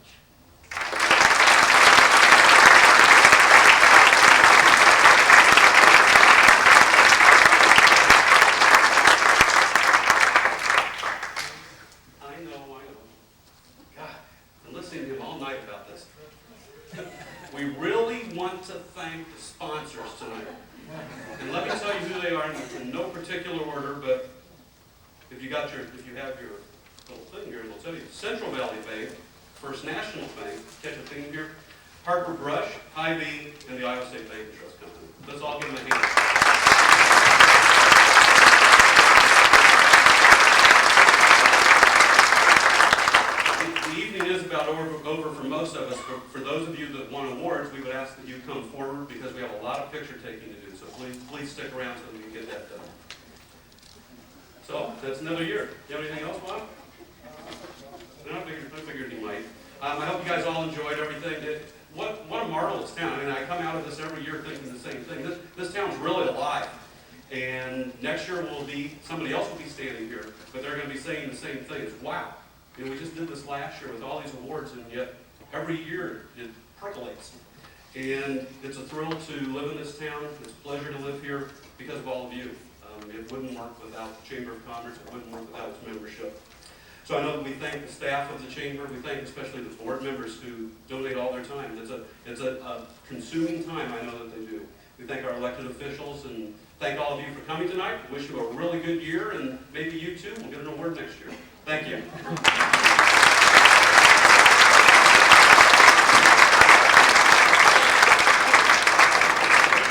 I know. God, I've been listening to him all night about this. We really want to thank the sponsors tonight. And let me tell you who they are in no particular order, but if you have your little thing here, it'll tell you. Central Valley Bank, First National Bank, catch a theme here, Harper Brush, Hy-Vee, and the Iowa State Bank and Trust Company. Let's all give them a hand. The evening is about over for most of us, but for those of you that won awards, we would ask that you come forward because we have a lot of picture taking to do, so please stick around so we can get that done. So, that's another year. You have anything else, Bob? No, I figured you might. I hope you guys all enjoyed everything. What a marvelous town. I mean, I come out of this every year thinking the same thing. This town's really alive. And next year somebody else will be standing here, but they're going to be saying the same thing. It's wow. You know, we just did this last year with all these awards, and yet every year it percolates. And it's a thrill to live in this town. It's a pleasure to live here because of all of you. It wouldn't work without the Chamber of Commerce. It wouldn't work without its membership. So I know that we thank the staff of the Chamber. We thank especially the board members who donate all their time. It's a consuming time, I know that they do. We thank our elected officials and thank all of you for coming tonight. Wish you a really good year, and maybe you too will get an award next year. Thank you.